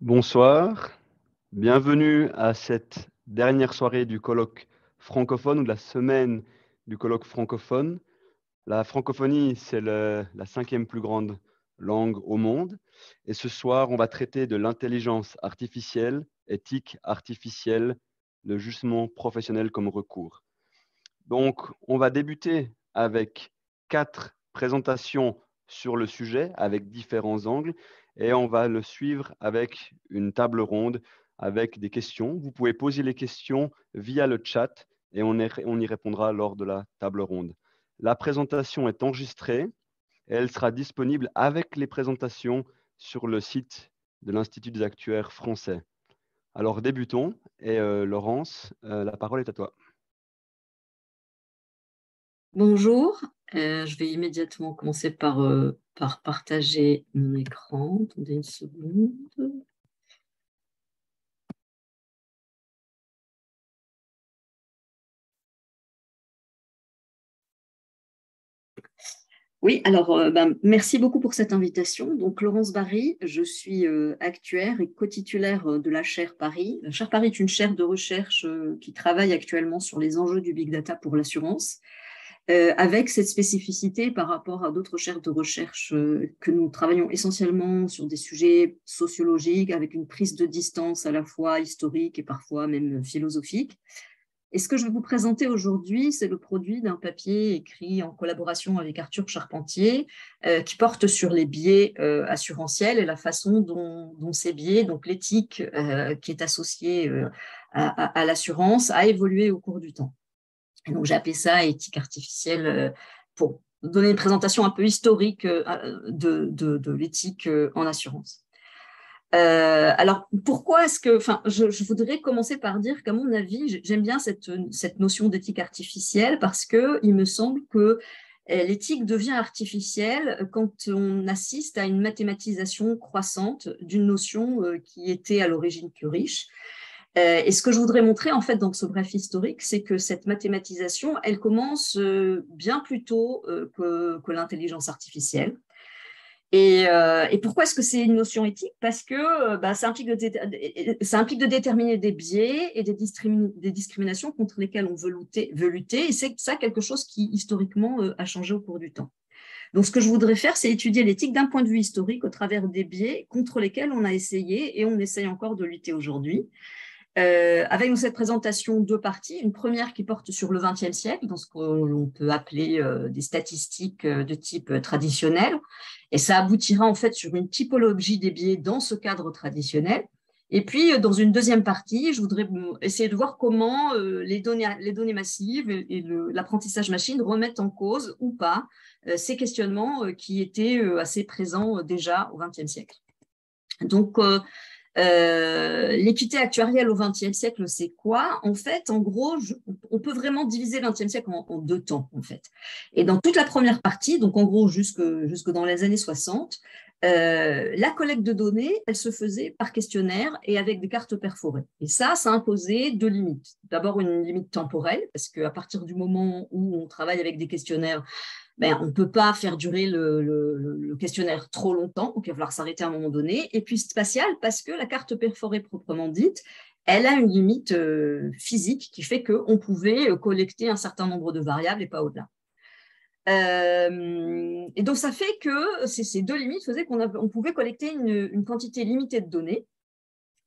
Bonsoir, bienvenue à cette dernière soirée du colloque francophone ou de la semaine du colloque francophone. La francophonie, c'est la cinquième plus grande langue au monde. Et ce soir, on va traiter de l'intelligence artificielle, éthique artificielle, le jugement professionnel comme recours. Donc, on va débuter avec 4 présentations sur le sujet avec différents angles et on va le suivre avec une table ronde avec des questions. Vous pouvez poser les questions via le chat et on y répondra lors de la table ronde. La présentation est enregistrée et elle sera disponible avec les présentations sur le site de l'Institut des actuaires français. Alors débutons et Laurence, la parole est à toi. Bonjour, je vais immédiatement commencer par partager mon écran. Attendez une seconde. Oui, alors merci beaucoup pour cette invitation. Donc Laurence Barry, je suis actuaire et co-titulaire de la chaire Paris. La chaire Paris est une chaire de recherche qui travaille actuellement sur les enjeux du big data pour l'assurance. Avec cette spécificité par rapport à d'autres chaires de recherche que nous travaillons essentiellement sur des sujets sociologiques avec une prise de distance à la fois historique et parfois même philosophique. Et ce que je vais vous présenter aujourd'hui, c'est le produit d'un papier écrit en collaboration avec Arthur Charpentier qui porte sur les biais assurantiels et la façon dont ces biais, donc l'éthique qui est associée à l'assurance, a évolué au cours du temps. Et donc, j'ai appelé ça éthique artificielle pour donner une présentation un peu historique de l'éthique en assurance. Alors, pourquoi est-ce que, enfin, je voudrais commencer par dire qu'à mon avis, j'aime bien cette notion d'éthique artificielle parce que il me semble que l'éthique devient artificielle quand on assiste à une mathématisation croissante d'une notion qui était à l'origine plus riche. Et ce que je voudrais montrer en fait dans ce bref historique, c'est que cette mathématisation, elle commence bien plus tôt que l'intelligence artificielle. Et pourquoi est-ce que c'est une notion éthique? Parce que ça implique de déterminer des biais et des discriminations contre lesquelles on veut lutter, et c'est ça quelque chose qui historiquement a changé au cours du temps. Donc ce que je voudrais faire, c'est étudier l'éthique d'un point de vue historique au travers des biais contre lesquels on a essayé et on essaye encore de lutter aujourd'hui. Avec dans cette présentation deux parties. Une première qui porte sur le XXe siècle, dans ce que l'on peut appeler des statistiques de type traditionnel. Et ça aboutira en fait sur une typologie des biais dans ce cadre traditionnel. Et puis, dans une deuxième partie, je voudrais essayer de voir comment les données massives et l'apprentissage machine remettent en cause ou pas ces questionnements qui étaient assez présents déjà au XXe siècle. Donc, l'équité actuarielle au XXe siècle, c'est quoi? En fait, en gros, on peut vraiment diviser le XXe siècle en deux temps, en fait. Et dans toute la première partie, donc en gros jusque dans les années 60, la collecte de données, elle se faisait par questionnaire et avec des cartes perforées. Et ça imposait deux limites. D'abord, une limite temporelle, parce qu'à partir du moment où on travaille avec des questionnaires, on ne peut pas faire durer le questionnaire trop longtemps, donc il va falloir s'arrêter à un moment donné. Et puis spatial, parce que la carte perforée proprement dite, elle a une limite physique qui fait qu'on pouvait collecter un certain nombre de variables et pas au-delà. Et donc ça fait que ces deux limites faisaient qu'on pouvait collecter une quantité limitée de données.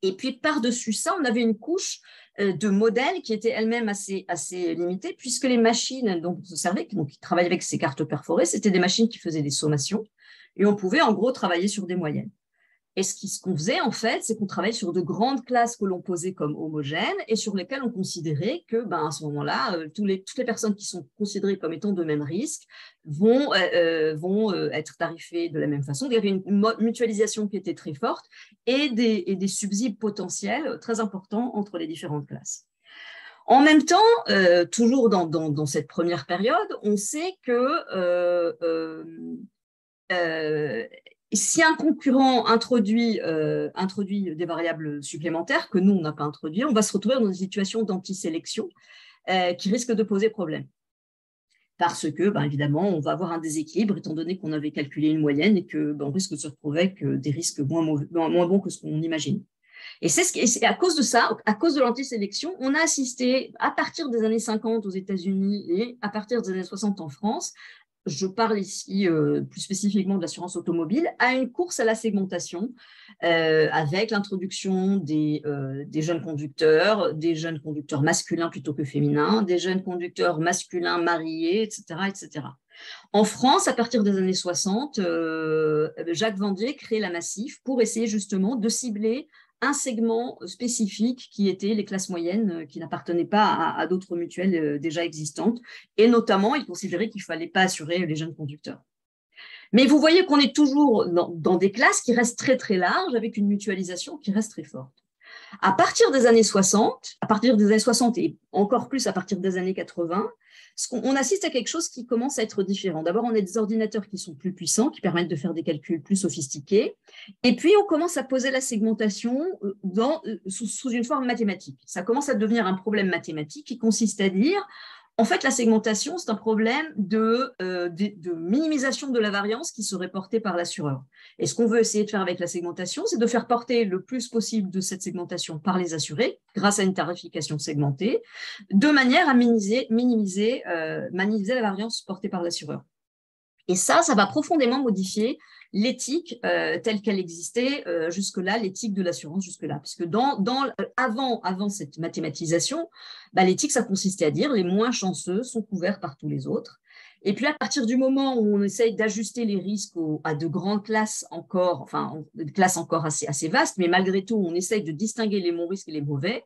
Et puis, par-dessus ça, on avait une couche de modèles qui était elle-même assez limitée, puisque les machines dont on se servait, qui travaillaient avec ces cartes perforées, c'était des machines qui faisaient des sommations, et on pouvait en gros travailler sur des moyennes. Et ce qu'on faisait, en fait, c'est qu'on travaillait sur de grandes classes que l'on posait comme homogènes et sur lesquelles on considérait que, à ce moment-là, toutes les personnes qui sont considérées comme étant de même risque vont être tarifées de la même façon. Il y avait une mutualisation qui était très forte et des subsides potentiels très importants entre les différentes classes. En même temps, toujours dans cette première période, on sait que si un concurrent introduit des variables supplémentaires que nous, on n'a pas introduit, on va se retrouver dans une situation d'antisélection qui risque de poser problème. parce que, évidemment, on va avoir un déséquilibre étant donné qu'on avait calculé une moyenne et qu'on risque de se retrouver avec des risques moins bons que ce qu'on imagine. Et c'est à cause de ça, à cause de l'antisélection, on a assisté à partir des années 50 aux États-Unis et à partir des années 60 en France, je parle ici plus spécifiquement de l'assurance automobile, à une course à la segmentation avec l'introduction des jeunes conducteurs masculins plutôt que féminins, des jeunes conducteurs masculins mariés, etc., etc. En France, à partir des années 60, Jacques Vendier crée la Massif pour essayer justement de cibler un segment spécifique qui était les classes moyennes qui n'appartenaient pas à d'autres mutuelles déjà existantes. Et notamment, il considérait qu'il ne fallait pas assurer les jeunes conducteurs. Mais vous voyez qu'on est toujours dans des classes qui restent très, très larges avec une mutualisation qui reste très forte. À partir des années 60, et encore plus à partir des années 80, on assiste à quelque chose qui commence à être différent. D'abord, on a des ordinateurs qui sont plus puissants, qui permettent de faire des calculs plus sophistiqués. Et puis, on commence à poser la segmentation sous une forme mathématique. Ça commence à devenir un problème mathématique qui consiste à dire, en fait, la segmentation, c'est un problème de minimisation de la variance qui serait portée par l'assureur. Et ce qu'on veut essayer de faire avec la segmentation, c'est de faire porter le plus possible de cette segmentation par les assurés, grâce à une tarification segmentée, de manière à minimiser la variance portée par l'assureur. Et ça va profondément modifier l'éthique telle qu'elle existait jusque-là, l'éthique de l'assurance jusque-là. Puisque avant cette mathématisation, l'éthique, ça consistait à dire les moins chanceux sont couverts par tous les autres. Et puis à partir du moment où on essaye d'ajuster les risques à de grandes classes encore, enfin, des classes encore assez vastes, mais malgré tout, on essaye de distinguer les bons risques et les mauvais,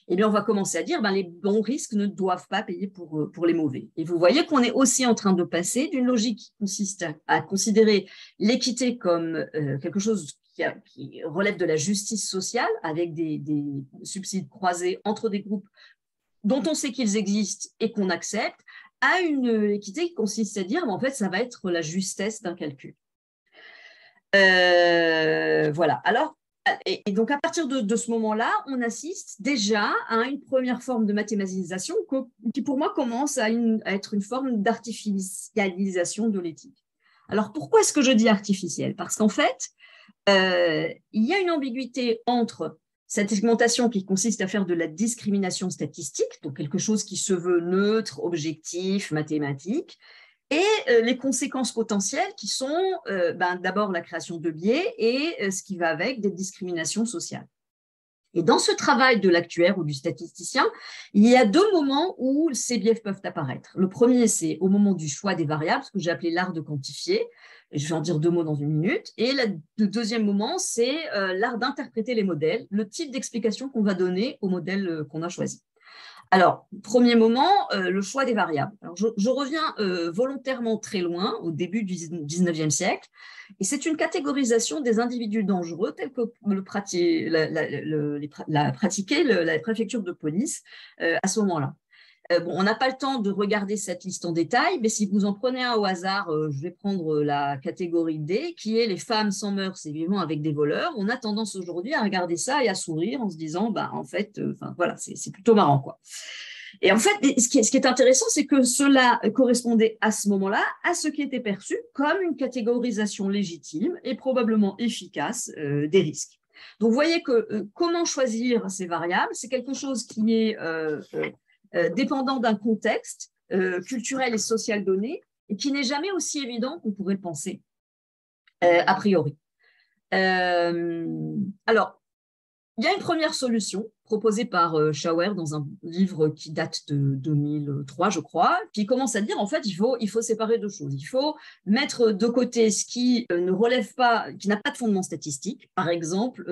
eh bien, on va commencer à dire les bons risques ne doivent pas payer pour les mauvais. Et vous voyez qu'on est aussi en train de passer d'une logique qui consiste à considérer l'équité comme quelque chose qui relève de la justice sociale, avec des subsides croisés entre des groupes dont on sait qu'ils existent et qu'on accepte, à une équité qui consiste à dire en fait, ça va être la justesse d'un calcul. Voilà. Alors, et donc, à partir de ce moment-là, on assiste déjà à une première forme de mathématisation qui, pour moi, commence à être une forme d'artificialisation de l'éthique. Alors, pourquoi est-ce que je dis artificielle? Parce qu'en fait, il y a une ambiguïté entre cette segmentation qui consiste à faire de la discrimination statistique, donc quelque chose qui se veut neutre, objectif, mathématique, et les conséquences potentielles qui sont d'abord la création de biais et ce qui va avec des discriminations sociales. Et dans ce travail de l'actuaire ou du statisticien, il y a deux moments où ces biais peuvent apparaître. Le premier, c'est au moment du choix des variables, ce que j'ai appelé l'art de quantifier. Je vais en dire deux mots dans une minute. Et le deuxième moment, c'est l'art d'interpréter les modèles, le type d'explication qu'on va donner au modèle qu'on a choisi. Alors, premier moment, le choix des variables. Alors, je reviens volontairement très loin, au début du 19e siècle, et c'est une catégorisation des individus dangereux tels que la pratiquait la préfecture de police à ce moment-là. On n'a pas le temps de regarder cette liste en détail, mais si vous en prenez un au hasard, je vais prendre la catégorie D, qui est les femmes sans mœurs et vivant avec des voleurs. On a tendance aujourd'hui à regarder ça et à sourire en se disant, en fait, voilà, c'est plutôt marrant, quoi. Et en fait, ce qui est intéressant, c'est que cela correspondait à ce moment-là à ce qui était perçu comme une catégorisation légitime et probablement efficace des risques. Donc, vous voyez que comment choisir ces variables, c'est quelque chose qui est dépendant d'un contexte culturel et social donné et qui n'est jamais aussi évident qu'on pourrait le penser a priori. Alors, il y a une première solution proposée par Schauer dans un livre qui date de 2003, je crois, qui commence à dire, en fait, il faut séparer deux choses. Il faut mettre de côté ce qui ne relève pas, qui n'a pas de fondement statistique, par exemple,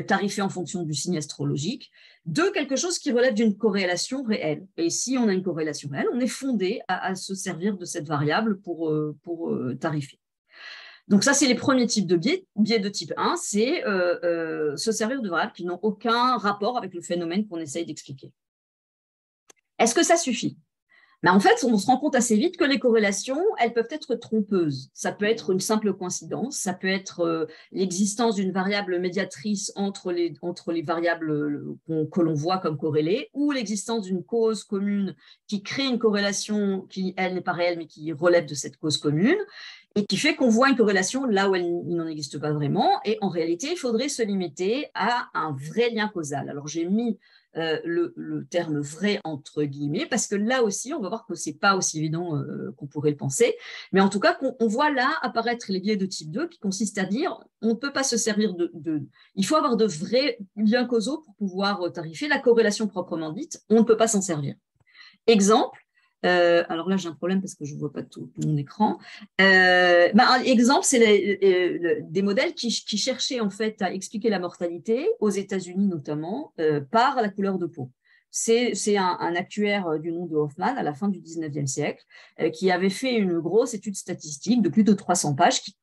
tarifé en fonction du signe astrologique, de quelque chose qui relève d'une corrélation réelle. Et si on a une corrélation réelle, on est fondé à se servir de cette variable pour tarifer. Donc ça, c'est les premiers types de biais. Biais de type 1, c'est se servir de variables qui n'ont aucun rapport avec le phénomène qu'on essaye d'expliquer. Est-ce que ça suffit? Mais en fait, on se rend compte assez vite que les corrélations, elles peuvent être trompeuses. Ça peut être une simple coïncidence, ça peut être l'existence d'une variable médiatrice entre les variables que l'on voit comme corrélées, ou l'existence d'une cause commune qui crée une corrélation qui, elle, n'est pas réelle, mais qui relève de cette cause commune, et qui fait qu'on voit une corrélation là où il n'en existe pas vraiment. Et en réalité, il faudrait se limiter à un vrai lien causal. Alors, j'ai mis le terme vrai entre guillemets, parce que là aussi, on va voir que ce n'est pas aussi évident qu'on pourrait le penser. Mais en tout cas, on voit là apparaître les biais de type 2 qui consistent à dire on ne peut pas se servir il faut avoir de vrais liens causaux pour pouvoir tarifier la corrélation proprement dite. On ne peut pas s'en servir. Exemple, alors là, j'ai un problème parce que je ne vois pas tout mon écran. Un exemple, c'est des modèles qui cherchaient en fait à expliquer la mortalité, aux États-Unis notamment, par la couleur de peau. C'est un actuaire du nom de Hoffman à la fin du 19e siècle qui avait fait une grosse étude statistique de plus de 300 pages qui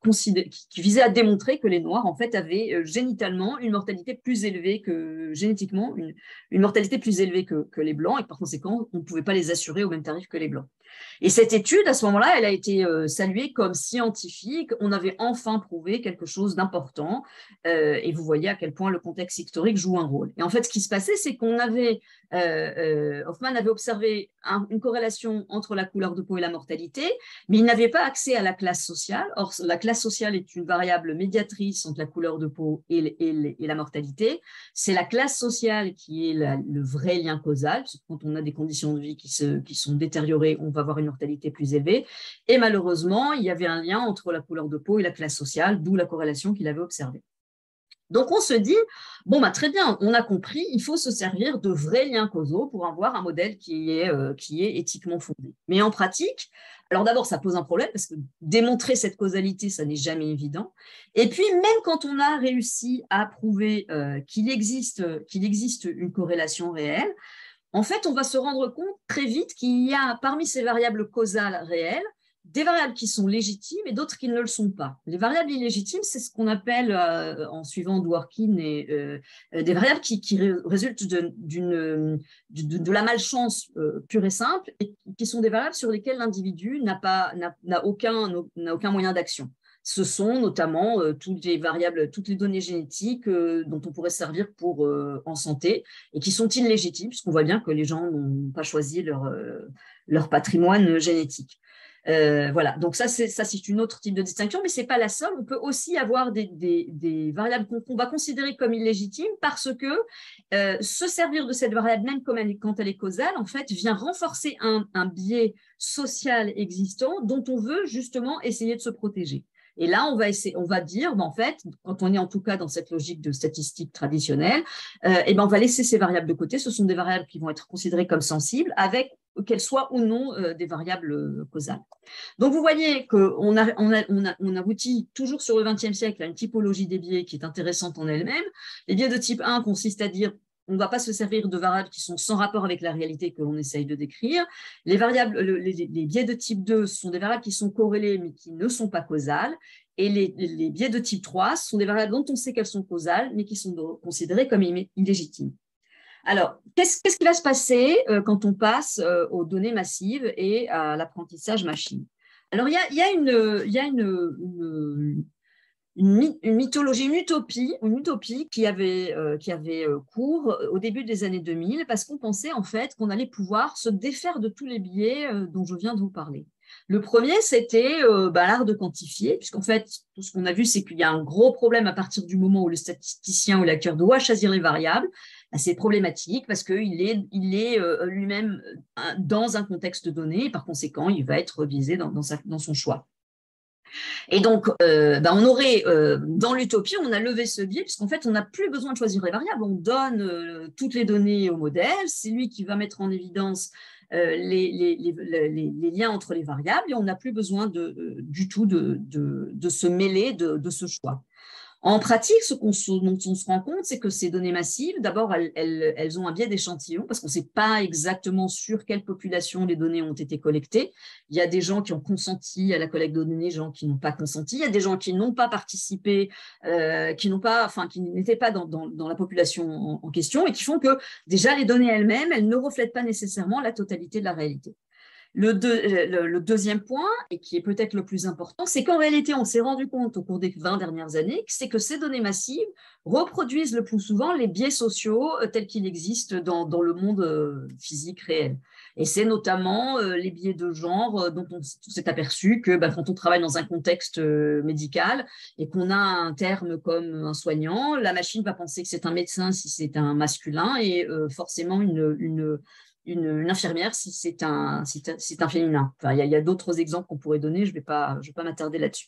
visait à démontrer que les Noirs en fait avaient génitalement une mortalité plus élevée que génétiquement une mortalité plus élevée que les Blancs et que par conséquent on ne pouvait pas les assurer au même tarif que les Blancs. Et cette étude, à ce moment-là, elle a été saluée comme scientifique. On avait enfin prouvé quelque chose d'important. Et vous voyez à quel point le contexte historique joue un rôle. Et en fait, ce qui se passait, c'est qu'on avait Hoffman avait observé une corrélation entre la couleur de peau et la mortalité, mais il n'avait pas accès à la classe sociale. Or, la classe sociale est une variable médiatrice entre la couleur de peau et la mortalité. C'est la classe sociale qui est le vrai lien causal, parce que quand on a des conditions de vie qui sont détériorées, on va avoir une mortalité plus élevée. Et malheureusement, il y avait un lien entre la couleur de peau et la classe sociale, d'où la corrélation qu'il avait observée. Donc, on se dit, bon, très bien, on a compris, il faut se servir de vrais liens causaux pour avoir un modèle qui est éthiquement fondé. Mais en pratique, alors d'abord, ça pose un problème parce que démontrer cette causalité, ça n'est jamais évident. Et puis, même quand on a réussi à prouver qu'il existe une corrélation réelle, en fait, on va se rendre compte très vite qu'il y a parmi ces variables causales réelles, des variables qui sont légitimes et d'autres qui ne le sont pas. Les variables illégitimes, c'est ce qu'on appelle, en suivant Dworkin, des variables qui résultent de la malchance pure et simple, et qui sont des variables sur lesquelles l'individu n'a aucun moyen d'action. Ce sont notamment toutes les variables, toutes les données génétiques dont on pourrait se servir en santé et qui sont illégitimes, puisqu'on voit bien que les gens n'ont pas choisi leur patrimoine génétique. Voilà, donc ça c'est une autre type de distinction, mais ce n'est pas la seule. On peut aussi avoir des variables qu'on va considérer comme illégitimes parce que se servir de cette variable, même quand elle est causale, en fait, vient renforcer un biais social existant dont on veut justement essayer de se protéger. Et là, on va dire, en fait, quand on est en tout cas dans cette logique de statistique traditionnelle, on va laisser ces variables de côté. Ce sont des variables qui vont être considérées comme sensibles, avec qu'elles soient ou non des variables causales. Donc, vous voyez qu'on aboutit toujours sur le XXe siècle à une typologie des biais qui est intéressante en elle-même. Les biais de type 1 consistent à dire on ne va pas se servir de variables qui sont sans rapport avec la réalité que l'on essaye de décrire. Les biais de type 2 sont des variables qui sont corrélées mais qui ne sont pas causales. Et les biais de type 3 sont des variables dont on sait qu'elles sont causales mais qui sont considérées comme illégitimes. Alors, qu'est-ce qui va se passer quand on passe aux données massives et à l'apprentissage machine? Alors, il y a une mythologie, une utopie qui avait cours au début des années 2000 parce qu'on pensait en fait qu'on allait pouvoir se défaire de tous les biais dont je viens de vous parler. Le premier, c'était l'art de quantifier, puisqu'en fait, tout ce qu'on a vu, c'est qu'il y a un gros problème à partir du moment où le statisticien ou l'acteur doit choisir les variables. C'est problématique parce qu'il est lui-même dans un contexte donné et par conséquent, il va être biaisé dans son choix. Et donc, on aurait, dans l'utopie, on a levé ce biais, puisqu'en fait, on n'a plus besoin de choisir les variables. On donne toutes les données au modèle. C'est lui qui va mettre en évidence les liens entre les variables et on n'a plus besoin du tout de se mêler de ce choix. En pratique, ce dont on se rend compte, c'est que ces données massives, d'abord, elles ont un biais d'échantillon parce qu'on ne sait pas exactement sur quelle population les données ont été collectées. Il y a des gens qui ont consenti à la collecte de données, des gens qui n'ont pas consenti. Il y a des gens qui n'ont pas participé, qui n'étaient pas dans la population en question et qui font que déjà les données elles-mêmes, elles ne reflètent pas nécessairement la totalité de la réalité. Le deuxième point, et qui est peut-être le plus important, c'est qu'en réalité, on s'est rendu compte au cours des 20 dernières années, c'est que ces données massives reproduisent le plus souvent les biais sociaux tels qu'ils existent dans le monde physique réel. Et c'est notamment les biais de genre dont on s'est aperçu que quand on travaille dans un contexte médical et qu'on a un terme comme un soignant, la machine va penser que c'est un médecin si c'est un masculin et forcément une infirmière si c'est un féminin. Enfin, il y a d'autres exemples qu'on pourrait donner, je ne vais pas m'attarder là-dessus.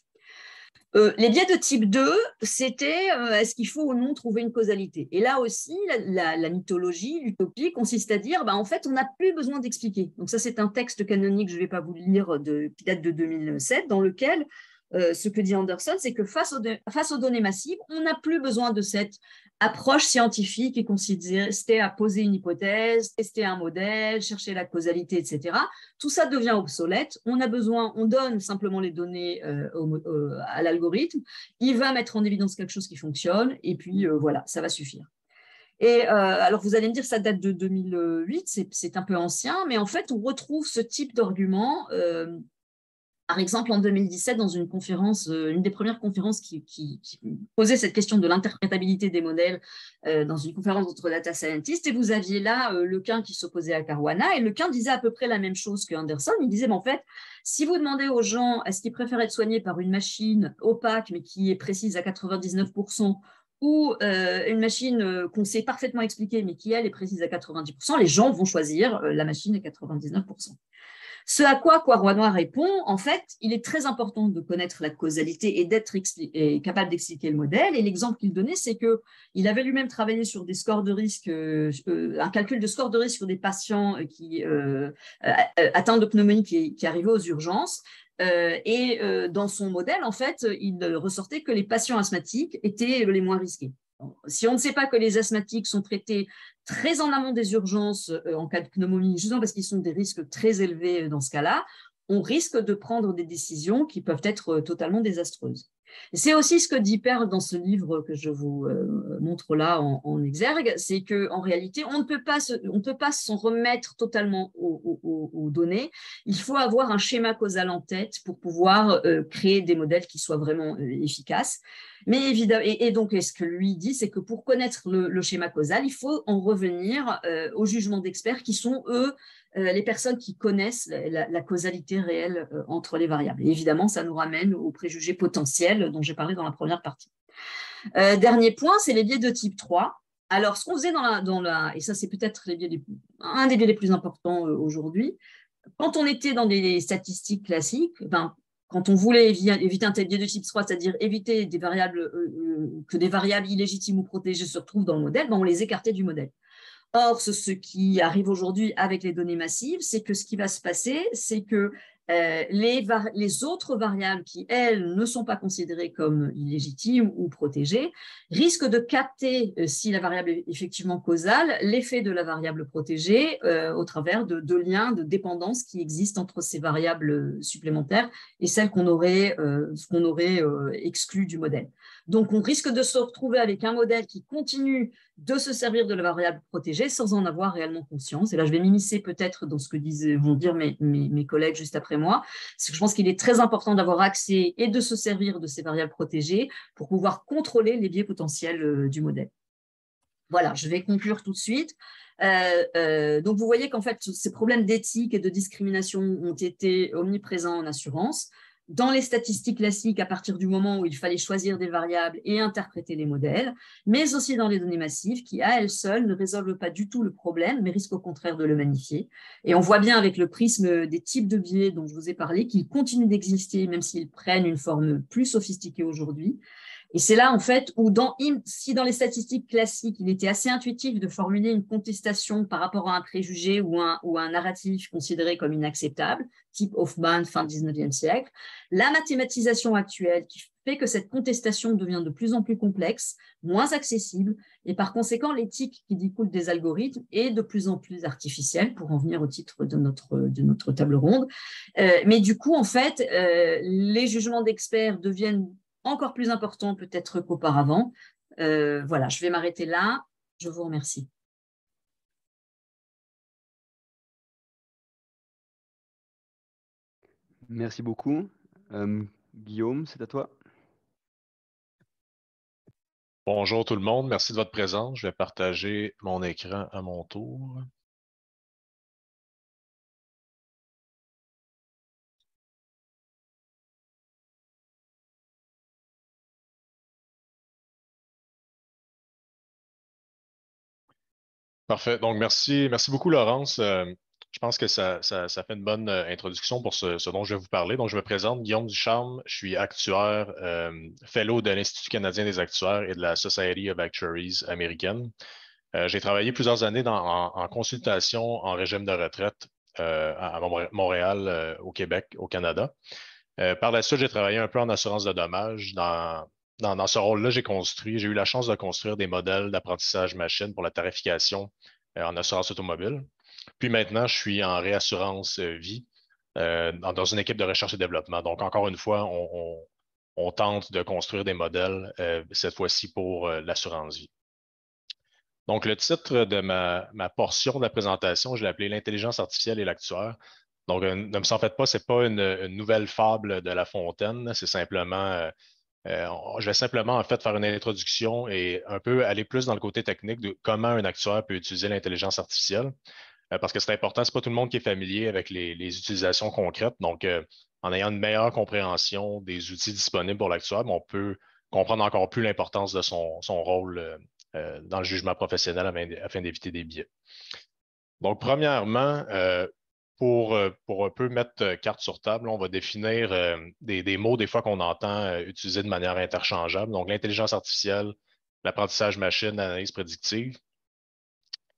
Les biais de type 2, c'était est-ce qu'il faut ou non trouver une causalité. Et là aussi, la mythologie, l'utopie consiste à dire, en fait, on n'a plus besoin d'expliquer. Donc ça, c'est un texte canonique, je ne vais pas vous le lire, qui date de 2007, dans lequel ce que dit Anderson, c'est que face aux données massives, on n'a plus besoin de cette approche scientifique qui consistait à poser une hypothèse, tester un modèle, chercher la causalité, etc. Tout ça devient obsolète. On donne simplement les données à l'algorithme. Il va mettre en évidence quelque chose qui fonctionne et puis voilà, ça va suffire. Et alors, vous allez me dire, ça date de 2008, c'est un peu ancien, mais en fait, on retrouve ce type d'argument. Par exemple, en 2017, dans une conférence, une des premières conférences qui posait cette question de l'interprétabilité des modèles dans une conférence entre data scientists, et vous aviez là Lequin qui s'opposait à Caruana, et Lequin disait à peu près la même chose que Anderson. Il disait, en fait, si vous demandez aux gens est-ce qu'ils préfèrent être soignés par une machine opaque, mais qui est précise à 99%, ou une machine qu'on sait parfaitement expliquer, mais qui, elle, est précise à 90%, les gens vont choisir la machine à 99%. Ce à quoi Caruana répond, en fait, il est très important de connaître la causalité et d'être capable d'expliquer le modèle. Et l'exemple qu'il donnait, c'est qu'il avait lui-même travaillé sur des scores de risque, un calcul de score de risque sur des patients atteints de pneumonie qui arrivaient aux urgences. Dans son modèle, en fait, il ressortait que les patients asthmatiques étaient les moins risqués. Si on ne sait pas que les asthmatiques sont traités très en amont des urgences en cas de pneumonie, justement parce qu'ils sont des risques très élevés dans ce cas-là, on risque de prendre des décisions qui peuvent être totalement désastreuses. C'est aussi ce que dit Perl dans ce livre que je vous montre là en exergue, c'est qu'en réalité, on ne peut pas s'en remettre totalement aux données. Il faut avoir un schéma causal en tête pour pouvoir créer des modèles qui soient vraiment efficaces. Mais évidemment, et donc, ce que lui dit, c'est que pour connaître le schéma causal, il faut en revenir aux jugements d'experts qui sont, eux, les personnes qui connaissent la causalité réelle entre les variables. Et évidemment, ça nous ramène aux préjugés potentiels dont j'ai parlé dans la première partie. Dernier point, c'est les biais de type 3. Alors, ce qu'on faisait et ça c'est peut-être un des biais les plus importants aujourd'hui, quand on était dans des statistiques classiques, quand on voulait éviter un tel biais de type 3, c'est-à-dire éviter que des variables illégitimes ou protégées se retrouvent dans le modèle, on les écartait du modèle. Or, ce qui arrive aujourd'hui avec les données massives, c'est que ce qui va se passer, c'est que les autres variables qui, elles, ne sont pas considérées comme illégitimes ou protégées, risquent de capter, si la variable est effectivement causale, l'effet de la variable protégée au travers de liens de dépendance qui existent entre ces variables supplémentaires et celles qu'on aurait exclues du modèle. Donc, on risque de se retrouver avec un modèle qui continue de se servir de la variable protégée sans en avoir réellement conscience. Et là, je vais m'immiscer peut-être dans ce que vont dire mes collègues juste après moi. C'est que je pense qu'il est très important d'avoir accès et de se servir de ces variables protégées pour pouvoir contrôler les biais potentiels du modèle. Voilà, je vais conclure tout de suite. Donc, vous voyez qu'en fait, ces problèmes d'éthique et de discrimination ont été omniprésents en assurance. Dans les statistiques classiques, à partir du moment où il fallait choisir des variables et interpréter les modèles, mais aussi dans les données massives qui, à elles seules, ne résolvent pas du tout le problème, mais risquent au contraire de le magnifier. Et on voit bien avec le prisme des types de biais dont je vous ai parlé qu'ils continuent d'exister, même s'ils prennent une forme plus sophistiquée aujourd'hui. Et c'est là, en fait, où si dans les statistiques classiques, il était assez intuitif de formuler une contestation par rapport à un préjugé ou un narratif considéré comme inacceptable, type Hoffman, fin 19e siècle, la mathématisation actuelle qui fait que cette contestation devient de plus en plus complexe, moins accessible, et par conséquent, l'éthique qui découle des algorithmes est de plus en plus artificielle, pour en venir au titre de notre table ronde. Mais du coup, en fait, les jugements d'experts deviennent encore plus important peut-être qu'auparavant. Voilà, je vais m'arrêter là. Je vous remercie. Merci beaucoup. Guillaume, c'est à toi. Bonjour tout le monde, merci de votre présence. Je vais partager mon écran à mon tour. Parfait. Donc, merci beaucoup, Laurence. Je pense que ça fait une bonne introduction pour ce dont je vais vous parler. Donc, je me présente, Guillaume Ducharme. Je suis actuaire, fellow de l'Institut canadien des actuaires et de la Society of Actuaries américaine. J'ai travaillé plusieurs années en consultation en régime de retraite à Montréal, au Québec, au Canada. Par la suite, j'ai travaillé un peu en assurance de dommages. Dans ce rôle-là, j'ai eu la chance de construire des modèles d'apprentissage machine pour la tarification en assurance automobile. Puis maintenant, je suis en réassurance vie dans une équipe de recherche et développement. Donc, encore une fois, on tente de construire des modèles, cette fois-ci pour l'assurance vie. Donc, le titre de ma portion de la présentation, je l'ai appelé l'intelligence artificielle et l'actuaire. Donc, ne me s'en faites pas, ce n'est pas une nouvelle fable de La Fontaine, c'est simplement, je vais simplement en fait faire une introduction et un peu aller plus dans le côté technique de comment un actuaire peut utiliser l'intelligence artificielle, parce que c'est important, ce n'est pas tout le monde qui est familier avec les utilisations concrètes. Donc, en ayant une meilleure compréhension des outils disponibles pour l'actuaire, on peut comprendre encore plus l'importance de son rôle dans le jugement professionnel afin d'éviter des biais. Donc, premièrement, pour un peu mettre carte sur table, on va définir des mots des fois qu'on entend utiliser de manière interchangeable. Donc, l'intelligence artificielle, l'apprentissage machine, l'analyse prédictive.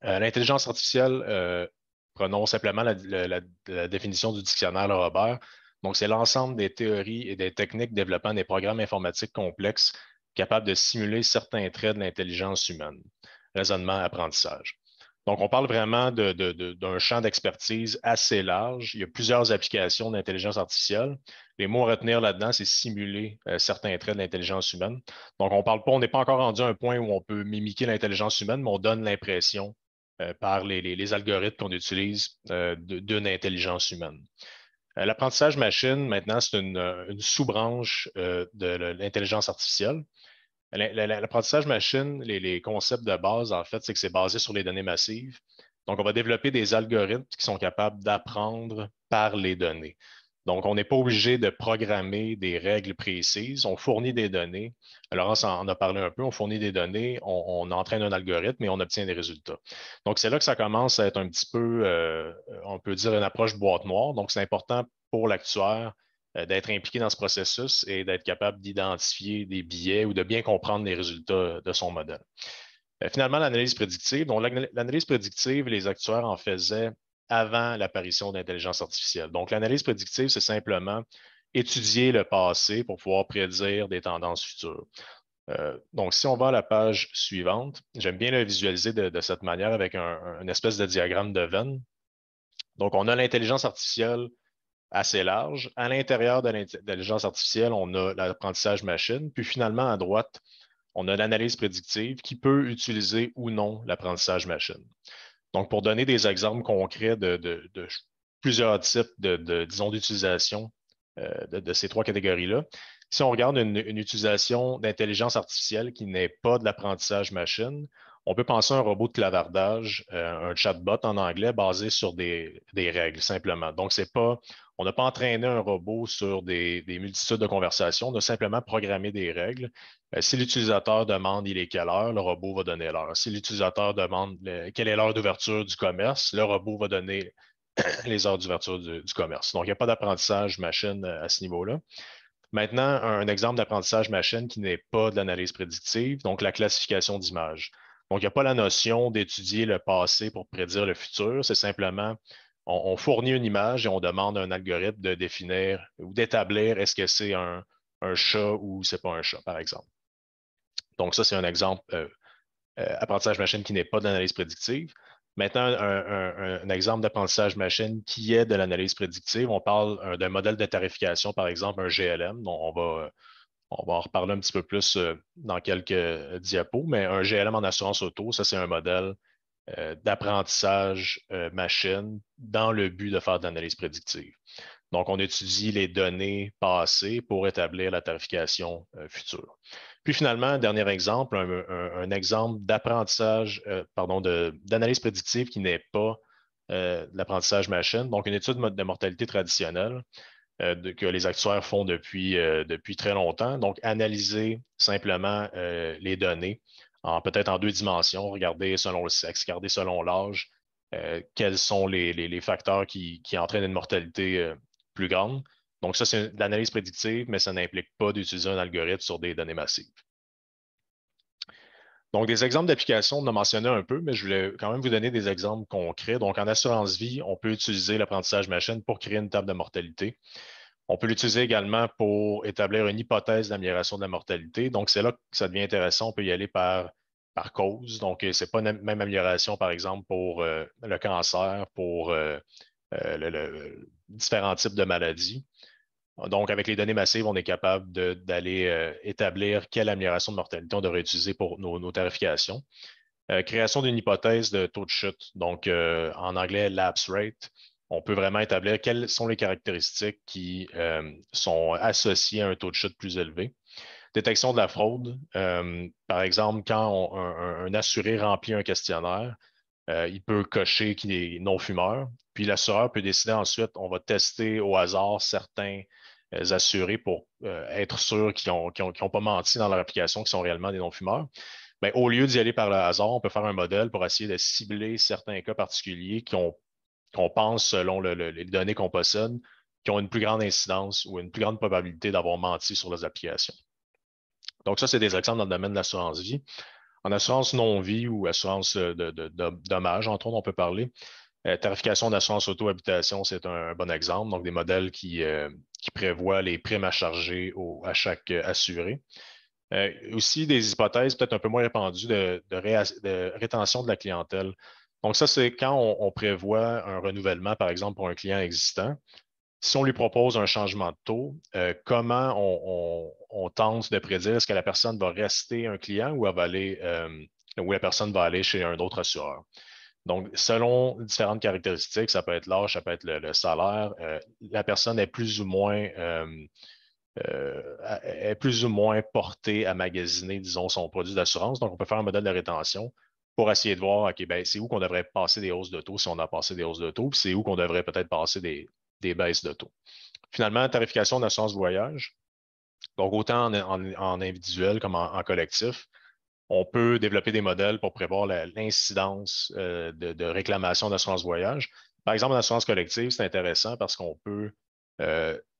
L'intelligence artificielle, prenons simplement la définition du dictionnaire Le Robert. Donc, c'est l'ensemble des théories et des techniques développant des programmes informatiques complexes capables de simuler certains traits de l'intelligence humaine. Raisonnement, apprentissage. Donc, on parle vraiment d'un champ d'expertise assez large. Il y a plusieurs applications d'intelligence artificielle. Les mots à retenir là-dedans, c'est simuler certains traits de l'intelligence humaine. Donc, on n'est pas encore rendu à un point où on peut mimiquer l'intelligence humaine, mais on donne l'impression par les algorithmes qu'on utilise d'une intelligence humaine. L'apprentissage machine, maintenant, c'est une sous-branche de l'intelligence artificielle. L'apprentissage machine, les concepts de base, en fait, c'est que c'est basé sur les données massives. Donc, on va développer des algorithmes qui sont capables d'apprendre par les données. Donc, on n'est pas obligé de programmer des règles précises. On fournit des données. Laurence en a parlé un peu. On fournit des données, on entraîne un algorithme et on obtient des résultats. Donc, c'est là que ça commence à être un petit peu, on peut dire, une approche boîte noire. Donc, c'est important pour l'actuaire d'être impliqué dans ce processus et d'être capable d'identifier des biais ou de bien comprendre les résultats de son modèle. Finalement, l'analyse prédictive. Donc, l'analyse prédictive, les actuaires en faisaient avant l'apparition d'intelligence artificielle. Donc, l'analyse prédictive, c'est simplement étudier le passé pour pouvoir prédire des tendances futures. Donc, si on va à la page suivante, j'aime bien le visualiser de cette manière avec une espèce de diagramme de Venn. Donc, on a l'intelligence artificielle assez large. À l'intérieur de l'intelligence artificielle, on a l'apprentissage machine. Puis finalement, à droite, on a l'analyse prédictive qui peut utiliser ou non l'apprentissage machine. Donc, pour donner des exemples concrets de plusieurs types disons, d'utilisation de ces trois catégories-là, si on regarde une utilisation d'intelligence artificielle qui n'est pas de l'apprentissage machine, on peut penser à un robot de clavardage, un chatbot en anglais basé sur des règles simplement. Donc, on n'a pas entraîné un robot sur des multitudes de conversations, on a simplement programmé des règles. Si l'utilisateur demande il est quelle heure, le robot va donner l'heure. Si l'utilisateur demande quelle est l'heure d'ouverture du commerce, le robot va donner les heures d'ouverture du commerce. Donc, il n'y a pas d'apprentissage machine à ce niveau-là. Maintenant, un exemple d'apprentissage machine qui n'est pas de l'analyse prédictive, donc la classification d'images. Donc, il n'y a pas la notion d'étudier le passé pour prédire le futur. C'est simplement, on fournit une image et on demande à un algorithme de définir ou d'établir est-ce que c'est un chat ou c'est pas un chat, par exemple. Donc, ça, c'est un exemple apprentissage machine qui n'est pas de l'analyse prédictive. Maintenant, un exemple d'apprentissage machine qui est de l'analyse prédictive, on parle d'un modèle de tarification, par exemple, un GLM, dont on va en reparler un petit peu plus dans quelques diapos, mais un GLM en assurance auto, ça, c'est un modèle d'apprentissage machine dans le but de faire de l'analyse prédictive. Donc, on étudie les données passées pour établir la tarification future. Puis finalement, dernier exemple, un exemple d'apprentissage, d'analyse prédictive qui n'est pas de l'apprentissage machine. Donc, une étude de mortalité traditionnelle que les actuaires font depuis très longtemps. Donc, analyser simplement les données peut-être en 2 dimensions, regarder selon le sexe, regarder selon l'âge, quels sont les facteurs qui entraînent une mortalité plus grande. Donc, ça, c'est de l'analyse prédictive, mais ça n'implique pas d'utiliser un algorithme sur des données massives. Donc, des exemples d'applications, on en a mentionné un peu, mais je voulais quand même vous donner des exemples concrets. Donc, en assurance vie, on peut utiliser l'apprentissage machine pour créer une table de mortalité. On peut l'utiliser également pour établir une hypothèse d'amélioration de la mortalité. Donc, c'est là que ça devient intéressant. On peut y aller par cause. Donc, ce n'est pas la même amélioration, par exemple, pour le cancer, pour différents types de maladies. Donc, avec les données massives, on est capable d'aller établir quelle amélioration de mortalité on devrait utiliser pour nos tarifications. Création d'une hypothèse de taux de chute. Donc, en anglais, lapse rate. On peut vraiment établir quelles sont les caractéristiques qui sont associées à un taux de chute plus élevé. Détection de la fraude. Par exemple, quand un assuré remplit un questionnaire, il peut cocher qu'il est non-fumeur. Puis l'assureur peut décider ensuite, on va tester au hasard certains assurés pour être sûr qu'ils n'ont pas menti dans leur application, qu'ils sont réellement des non-fumeurs. Bien, au lieu d'y aller par le hasard, on peut faire un modèle pour essayer de cibler certains cas particuliers qu'on pense, selon les données qu'on possède, qui ont une plus grande incidence ou une plus grande probabilité d'avoir menti sur les applications. Donc, ça, c'est des exemples dans le domaine de l'assurance vie. En assurance non-vie ou assurance de dommages, entre autres, on peut parler. Tarification d'assurance auto-habitation, c'est un bon exemple. Donc, des modèles qui prévoient les primes à charger à chaque assuré. Aussi, des hypothèses peut-être un peu moins répandues de rétention de la clientèle. Donc, ça, c'est quand on prévoit un renouvellement, par exemple, pour un client existant. Si on lui propose un changement de taux, comment on tente de prédire est-ce que la personne va rester un client ou la personne va aller chez un autre assureur? Donc, selon différentes caractéristiques, ça peut être l'âge, ça peut être le salaire, la personne est plus ou moins portée à magasiner, disons, son produit d'assurance. Donc, on peut faire un modèle de rétention pour essayer de voir, OK, ben, c'est où qu'on devrait passer des hausses de taux si on a passé des hausses de taux, puis c'est où qu'on devrait peut-être passer des baisses de taux. Finalement, tarification d'assurance voyage. Donc, autant en individuel comme en collectif, on peut développer des modèles pour prévoir l'incidence de réclamation d'assurance voyage. Par exemple, en assurance collective, c'est intéressant parce qu'on peut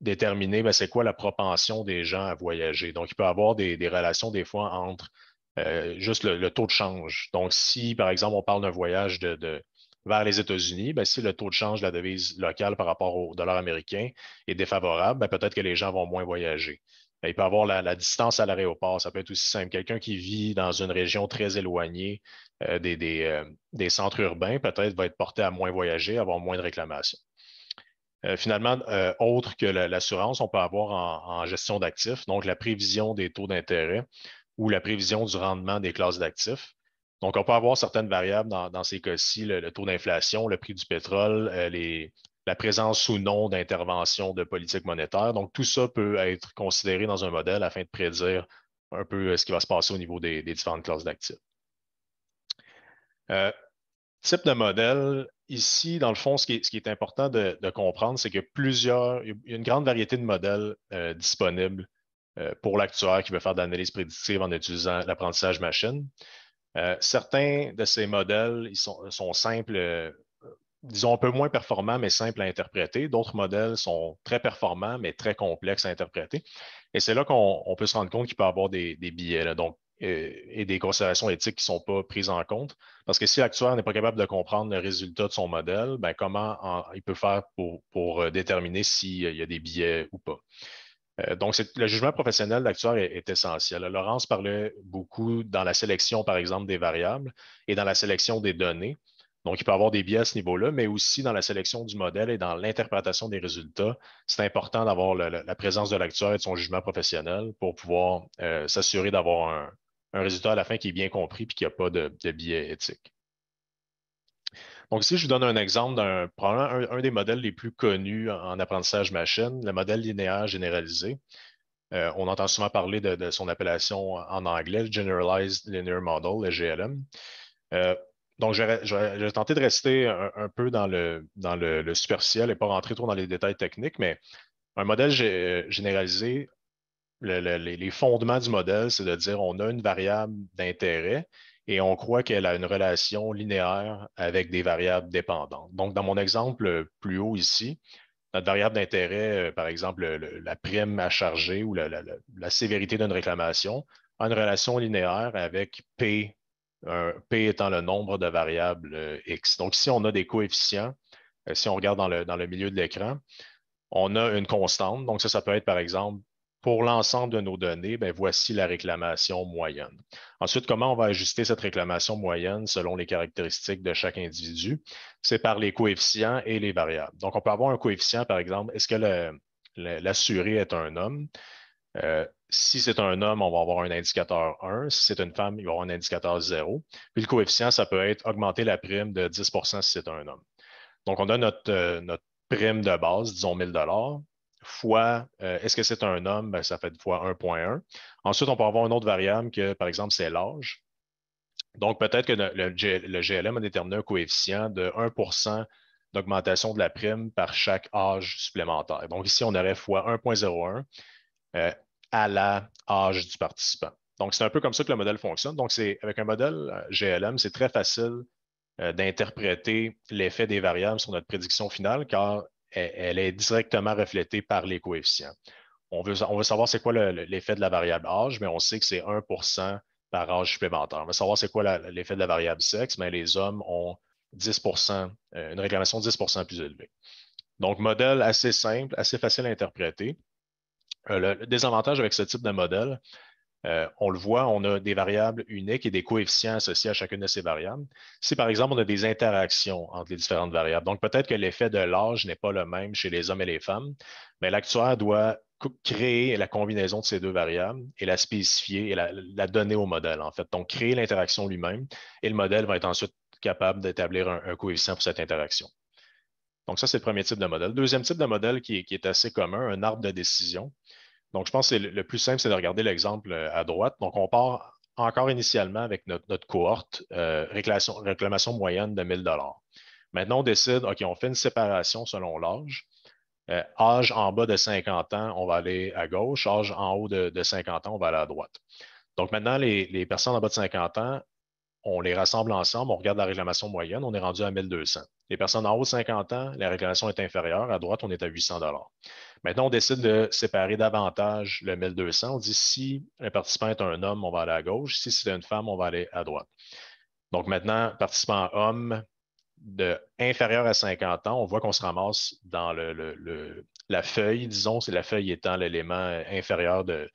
déterminer c'est quoi la propension des gens à voyager. Donc, il peut y avoir des relations des fois entre juste le taux de change. Donc, si, par exemple, on parle d'un voyage vers les États-Unis, si le taux de change de la devise locale par rapport au dollar américain est défavorable, peut-être que les gens vont moins voyager. Il peut y avoir la distance à l'aéroport. Ça peut être aussi simple. Quelqu'un qui vit dans une région très éloignée des centres urbains, peut-être va être porté à moins voyager, avoir moins de réclamations. Finalement, autre que l'assurance, on peut avoir en gestion d'actifs, donc la prévision des taux d'intérêt ou la prévision du rendement des classes d'actifs. Donc, on peut avoir certaines variables dans ces cas-ci, le taux d'inflation, le prix du pétrole, la présence ou non d'intervention de politique monétaire. Donc, tout ça peut être considéré dans un modèle afin de prédire un peu ce qui va se passer au niveau des différentes classes d'actifs. Type de modèle, ici, dans le fond, ce qui est important de comprendre, c'est qu'il y a une grande variété de modèles disponibles pour l'actuaire qui veut faire de l'analyse prédictive en utilisant l'apprentissage machine. Certains de ces modèles, ils sont simples, disons un peu moins performants, mais simples à interpréter. D'autres modèles sont très performants, mais très complexes à interpréter. Et c'est là qu'on peut se rendre compte qu'il peut y avoir des biais, là, et des considérations éthiques qui ne sont pas prises en compte. Parce que si l'actuaire n'est pas capable de comprendre le résultat de son modèle, comment il peut faire pour déterminer s'il y a des biais ou pas. Donc, le jugement professionnel de l'actuaire est essentiel. Laurence parlait beaucoup dans la sélection, par exemple, des variables et dans la sélection des données. Donc, il peut y avoir des biais à ce niveau-là, mais aussi dans la sélection du modèle et dans l'interprétation des résultats. C'est important d'avoir la présence de l'actuaire et de son jugement professionnel pour pouvoir s'assurer d'avoir un résultat à la fin qui est bien compris et qui n'a pas de biais éthique. Donc, ici, je vous donne un exemple probablement un des modèles les plus connus en apprentissage machine, le modèle linéaire généralisé. On entend souvent parler de son appellation en anglais, le Generalized Linear Model, le GLM. Donc, j'ai tenté de rester un peu dans le superficiel et pas rentrer trop dans les détails techniques, mais un modèle généralisé, les fondements du modèle, c'est de dire on a une variable d'intérêt et on croit qu'elle a une relation linéaire avec des variables dépendantes. Donc, dans mon exemple plus haut ici, notre variable d'intérêt, par exemple, la prime à charger ou la sévérité d'une réclamation, a une relation linéaire avec P, P étant le nombre de variables X. Donc, si on a des coefficients, si on regarde dans le milieu de l'écran, on a une constante. Donc, ça peut être, par exemple, pour l'ensemble de nos données, ben, voici la réclamation moyenne. Ensuite, comment on va ajuster cette réclamation moyenne selon les caractéristiques de chaque individu? C'est par les coefficients et les variables. Donc, on peut avoir un coefficient, par exemple, est-ce que l'assuré est un homme? Si c'est un homme, on va avoir un indicateur 1. Si c'est une femme, il va y avoir un indicateur 0. Puis le coefficient, ça peut être augmenter la prime de 10 si c'est un homme. Donc, on a notre prime de base, disons 1 000 fois, est-ce que c'est un homme? Ben, ça fait fois 1,1. Ensuite, on peut avoir une autre variable que, par exemple, c'est l'âge. Donc, peut-être que le GLM a déterminé un coefficient de 1 d'augmentation de la prime par chaque âge supplémentaire. Donc, ici, on aurait fois 1,01 à l'âge du participant. Donc, c'est un peu comme ça que le modèle fonctionne. Donc, avec un modèle GLM, c'est très facile d'interpréter l'effet des variables sur notre prédiction finale, car elle est directement reflétée par les coefficients. On veut savoir c'est quoi l'effet de la variable âge, mais on sait que c'est 1 par âge supplémentaire. On veut savoir c'est quoi l'effet de la variable sexe, mais les hommes ont 10 une réclamation 10 plus élevée. Donc, modèle assez simple, assez facile à interpréter. Le désavantage avec ce type de modèle, on le voit, on a des variables uniques et des coefficients associés à chacune de ces variables. Si, par exemple, on a des interactions entre les différentes variables, donc peut-être que l'effet de l'âge n'est pas le même chez les hommes et les femmes, mais l'actuaire doit créer la combinaison de ces deux variables et la spécifier et la donner au modèle, en fait. Donc, créer l'interaction lui-même et le modèle va être ensuite capable d'établir un coefficient pour cette interaction. Donc, ça, c'est le premier type de modèle. Deuxième type de modèle qui est assez commun, un arbre de décision. Donc, je pense que le plus simple, c'est de regarder l'exemple à droite. Donc, on part encore initialement avec notre cohorte réclamation moyenne de 1 000 Maintenant, on décide, OK, on fait une séparation selon l'âge. Âge en bas de 50 ans, on va aller à gauche. Âge en haut de 50 ans, on va aller à droite. Donc, maintenant, les personnes en bas de 50 ans, on les rassemble ensemble, on regarde la réclamation moyenne, on est rendu à 1 200. Les personnes en haut de 50 ans, la réclamation est inférieure. À droite, on est à 800 $. Maintenant, on décide de séparer davantage le 1 200. On dit si un participant est un homme, on va aller à gauche. Si c'est une femme, on va aller à droite. Donc maintenant, participant homme inférieur à 50 ans, on voit qu'on se ramasse dans la feuille, disons, c'est la feuille étant l'élément inférieur de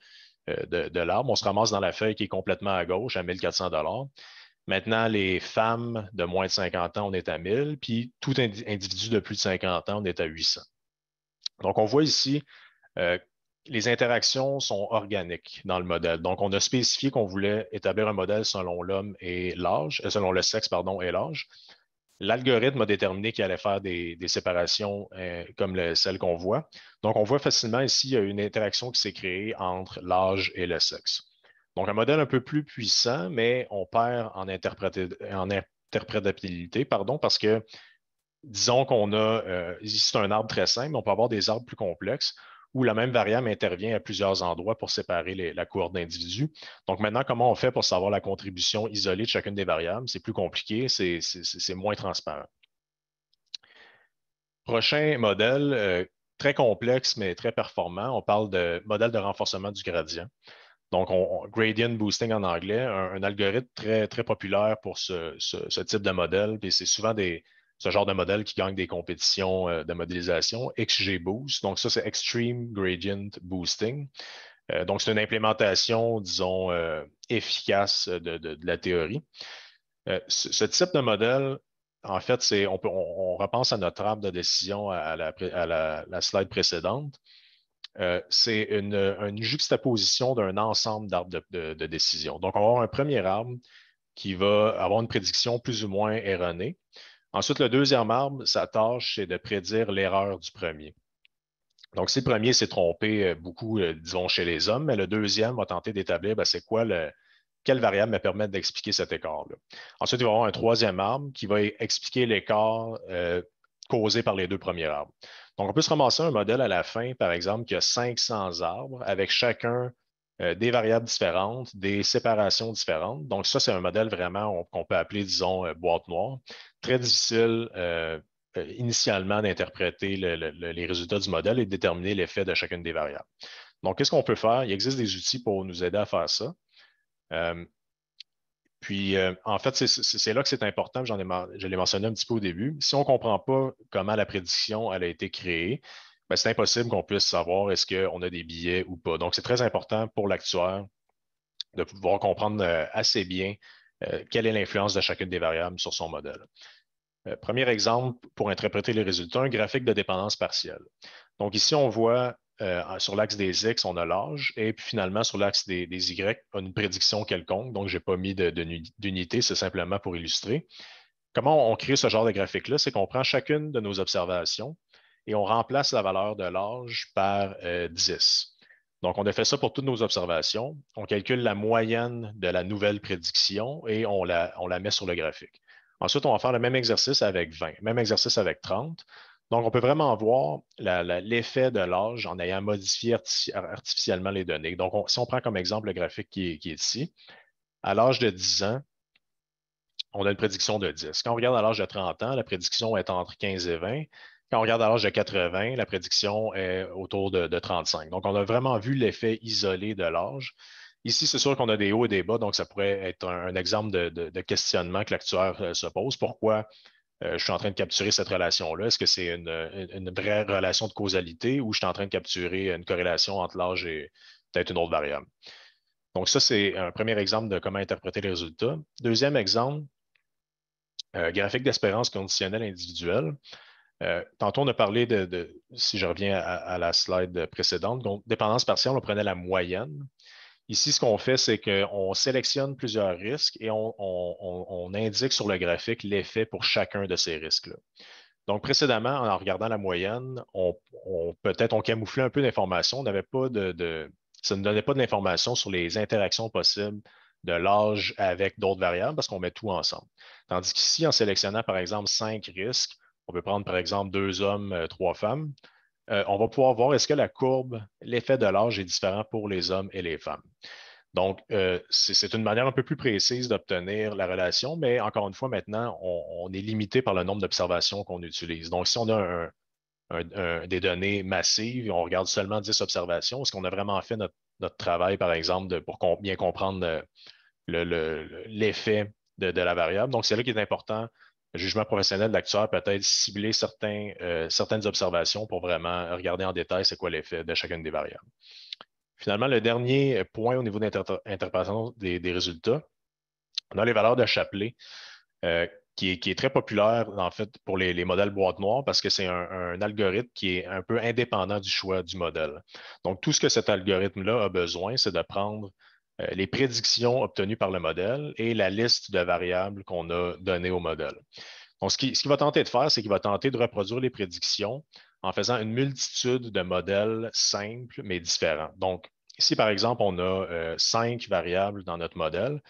l'arbre. On se ramasse dans la feuille qui est complètement à gauche, à 1 400 $. Maintenant, les femmes de moins de 50 ans, on est à 1000, puis tout individu de plus de 50 ans, on est à 800. Donc, on voit ici, les interactions sont organiques dans le modèle. Donc, on a spécifié qu'on voulait établir un modèle selon l'homme et l'âge, selon le sexe, pardon, et l'âge. L'algorithme a déterminé qu'il allait faire des séparations comme celle qu'on voit. Donc, on voit facilement ici, il y a une interaction qui s'est créée entre l'âge et le sexe. Donc, un modèle un peu plus puissant, mais on perd en interprétabilité, parce que disons qu'on a, ici c'est un arbre très simple, mais on peut avoir des arbres plus complexes où la même variable intervient à plusieurs endroits pour séparer la cohorte d'individus. Donc maintenant, comment on fait pour savoir la contribution isolée de chacune des variables? C'est plus compliqué, c'est moins transparent. Prochain modèle, très complexe, mais très performant. On parle de modèle de renforcement du gradient. Donc, gradient boosting en anglais, un algorithme très, très populaire pour ce type de modèle. Puis c'est souvent ce genre de modèle qui gagne des compétitions de modélisation. XGBoost, donc ça, c'est Extreme Gradient Boosting. Donc, c'est une implémentation, disons, efficace de la théorie. Ce type de modèle, en fait, on repense à notre arbre de décision à la slide précédente. C'est une juxtaposition d'un ensemble d'arbres de décision. Donc, on va avoir un premier arbre qui va avoir une prédiction plus ou moins erronée. Ensuite, le deuxième arbre, sa tâche, c'est de prédire l'erreur du premier. Donc, si le premier s'est trompé beaucoup, disons, chez les hommes, mais le deuxième va tenter d'établir c'est quoi quelle variable me permet d'expliquer cet écart-là. Ensuite, il va y avoir un troisième arbre qui va expliquer l'écart causé par les deux premiers arbres. Donc, on peut se ramasser un modèle à la fin, par exemple, qui a 500 arbres avec chacun des variables différentes, des séparations différentes. Donc, ça, c'est un modèle vraiment qu'on peut appeler, disons, boîte noire. Très difficile initialement d'interpréter les résultats du modèle et de déterminer l'effet de chacune des variables. Donc, qu'est-ce qu'on peut faire? Il existe des outils pour nous aider à faire ça. En fait, c'est là que c'est important, je l'ai mentionné un petit peu au début. Si on ne comprend pas comment la prédiction elle a été créée, c'est impossible qu'on puisse savoir est-ce qu'on a des billets ou pas. Donc, c'est très important pour l'actuaire de pouvoir comprendre assez bien quelle est l'influence de chacune des variables sur son modèle. Premier exemple, pour interpréter les résultats, un graphique de dépendance partielle. Donc ici, on voit sur l'axe des X, on a l'âge, et puis finalement, sur l'axe des Y, on a une prédiction quelconque. Donc, je n'ai pas mis d'unité, c'est simplement pour illustrer. Comment on crée ce genre de graphique-là? C'est qu'on prend chacune de nos observations et on remplace la valeur de l'âge par 10. Donc, on a fait ça pour toutes nos observations. On calcule la moyenne de la nouvelle prédiction et on la met sur le graphique. Ensuite, on va faire le même exercice avec 20, même exercice avec 30. Donc, on peut vraiment voir l'effet de l'âge en ayant modifié artificiellement les données. Donc, si on prend comme exemple le graphique qui est ici, à l'âge de 10 ans, on a une prédiction de 10. Quand on regarde à l'âge de 30 ans, la prédiction est entre 15 et 20. Quand on regarde à l'âge de 80, la prédiction est autour de 35. Donc, on a vraiment vu l'effet isolé de l'âge. Ici, c'est sûr qu'on a des hauts et des bas, donc ça pourrait être un exemple de questionnement que l'actuaire se pose. Pourquoi je suis en train de capturer cette relation-là? Est-ce que c'est une vraie relation de causalité ou je suis en train de capturer une corrélation entre l'âge et peut-être une autre variable? Donc, ça, c'est un premier exemple de comment interpréter les résultats. Deuxième exemple, graphique d'espérance conditionnelle individuelle. Tantôt, on a parlé si je reviens à la slide précédente, donc dépendance partielle, on prenait la moyenne. Ici, ce qu'on fait, c'est qu'on sélectionne plusieurs risques et on indique sur le graphique l'effet pour chacun de ces risques-là. Donc, précédemment, en regardant la moyenne, peut-être on camouflait un peu d'informations. Ça ne donnait pas d'informations sur les interactions possibles de l'âge avec d'autres variables parce qu'on met tout ensemble. Tandis qu'ici, en sélectionnant, par exemple, 5 risques, on peut prendre, par exemple, 2 hommes, 3 femmes, on va pouvoir voir est-ce que la courbe, l'effet de l'âge est différent pour les hommes et les femmes. Donc, c'est une manière un peu plus précise d'obtenir la relation, mais encore une fois, maintenant, on est limité par le nombre d'observations qu'on utilise. Donc, si on a des données massives et on regarde seulement 10 observations, est-ce qu'on a vraiment fait notre travail, par exemple, pour bien comprendre l'effet de la variable? Donc, c'est là qu'il est important, le jugement professionnel de l'actuaire, peut-être cibler certaines observations pour vraiment regarder en détail c'est quoi l'effet de chacune des variables. Finalement, le dernier point au niveau d'interprétation des résultats, on a les valeurs de Shapley, qui est très populaire, en fait, pour les modèles boîte noire parce que c'est un algorithme qui est un peu indépendant du choix du modèle. Donc, tout ce que cet algorithme-là a besoin, c'est de prendre les prédictions obtenues par le modèle et la liste de variables qu'on a données au modèle. Donc, ce qu'il va tenter de faire, c'est qu'il va tenter de reproduire les prédictions en faisant une multitude de modèles simples mais différents. Donc, ici, par exemple, on a 5 variables dans notre modèle.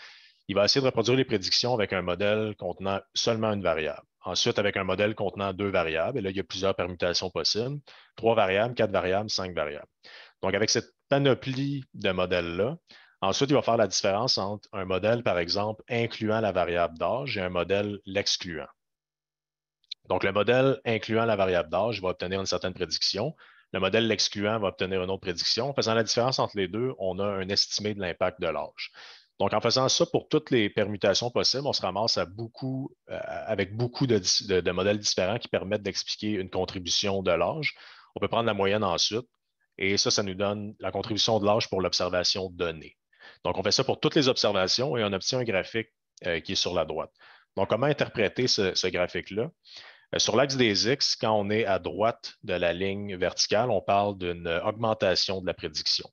Il va essayer de reproduire les prédictions avec un modèle contenant seulement une variable. Ensuite, avec un modèle contenant 2 variables, et là, il y a plusieurs permutations possibles, 3 variables, 4 variables, 5 variables. Donc, avec cette panoplie de modèles-là, ensuite, il va faire la différence entre un modèle, par exemple, incluant la variable d'âge et un modèle l'excluant. Donc, le modèle incluant la variable d'âge va obtenir une certaine prédiction. Le modèle l'excluant va obtenir une autre prédiction. En faisant la différence entre les deux, on a un estimé de l'impact de l'âge. Donc, en faisant ça pour toutes les permutations possibles, on se ramasse avec beaucoup de modèles différents qui permettent d'expliquer une contribution de l'âge. On peut prendre la moyenne ensuite, et ça nous donne la contribution de l'âge pour l'observation donnée. Donc, on fait ça pour toutes les observations et on obtient un graphique qui est sur la droite. Donc, comment interpréter ce graphique-là? Sur l'axe des X, quand on est à droite de la ligne verticale, on parle d'une augmentation de la prédiction.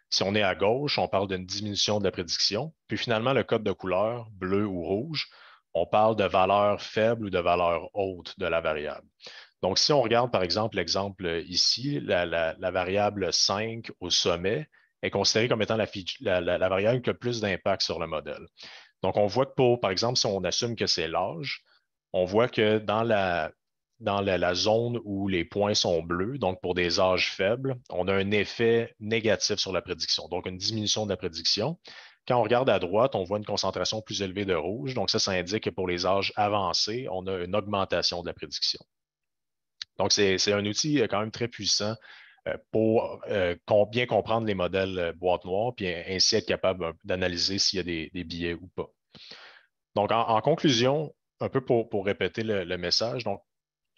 Si on est à gauche, on parle d'une diminution de la prédiction. Puis finalement, le code de couleur, bleu ou rouge, on parle de valeur faible ou de valeur haute de la variable. Donc, si on regarde, par exemple, l'exemple ici, la variable 5 au sommet est considérée comme étant la variable qui a le plus d'impact sur le modèle. Donc, on voit que par exemple, si on assume que c'est l'âge, on voit que dans la zone où les points sont bleus, donc pour des âges faibles, on a un effet négatif sur la prédiction, donc une diminution de la prédiction. Quand on regarde à droite, on voit une concentration plus élevée de rouge. Donc, ça indique que pour les âges avancés, on a une augmentation de la prédiction. Donc, c'est un outil quand même très puissant pour bien comprendre les modèles boîte noire, puis ainsi être capable d'analyser s'il y a des biais ou pas. Donc, en conclusion, un peu pour répéter le message, donc,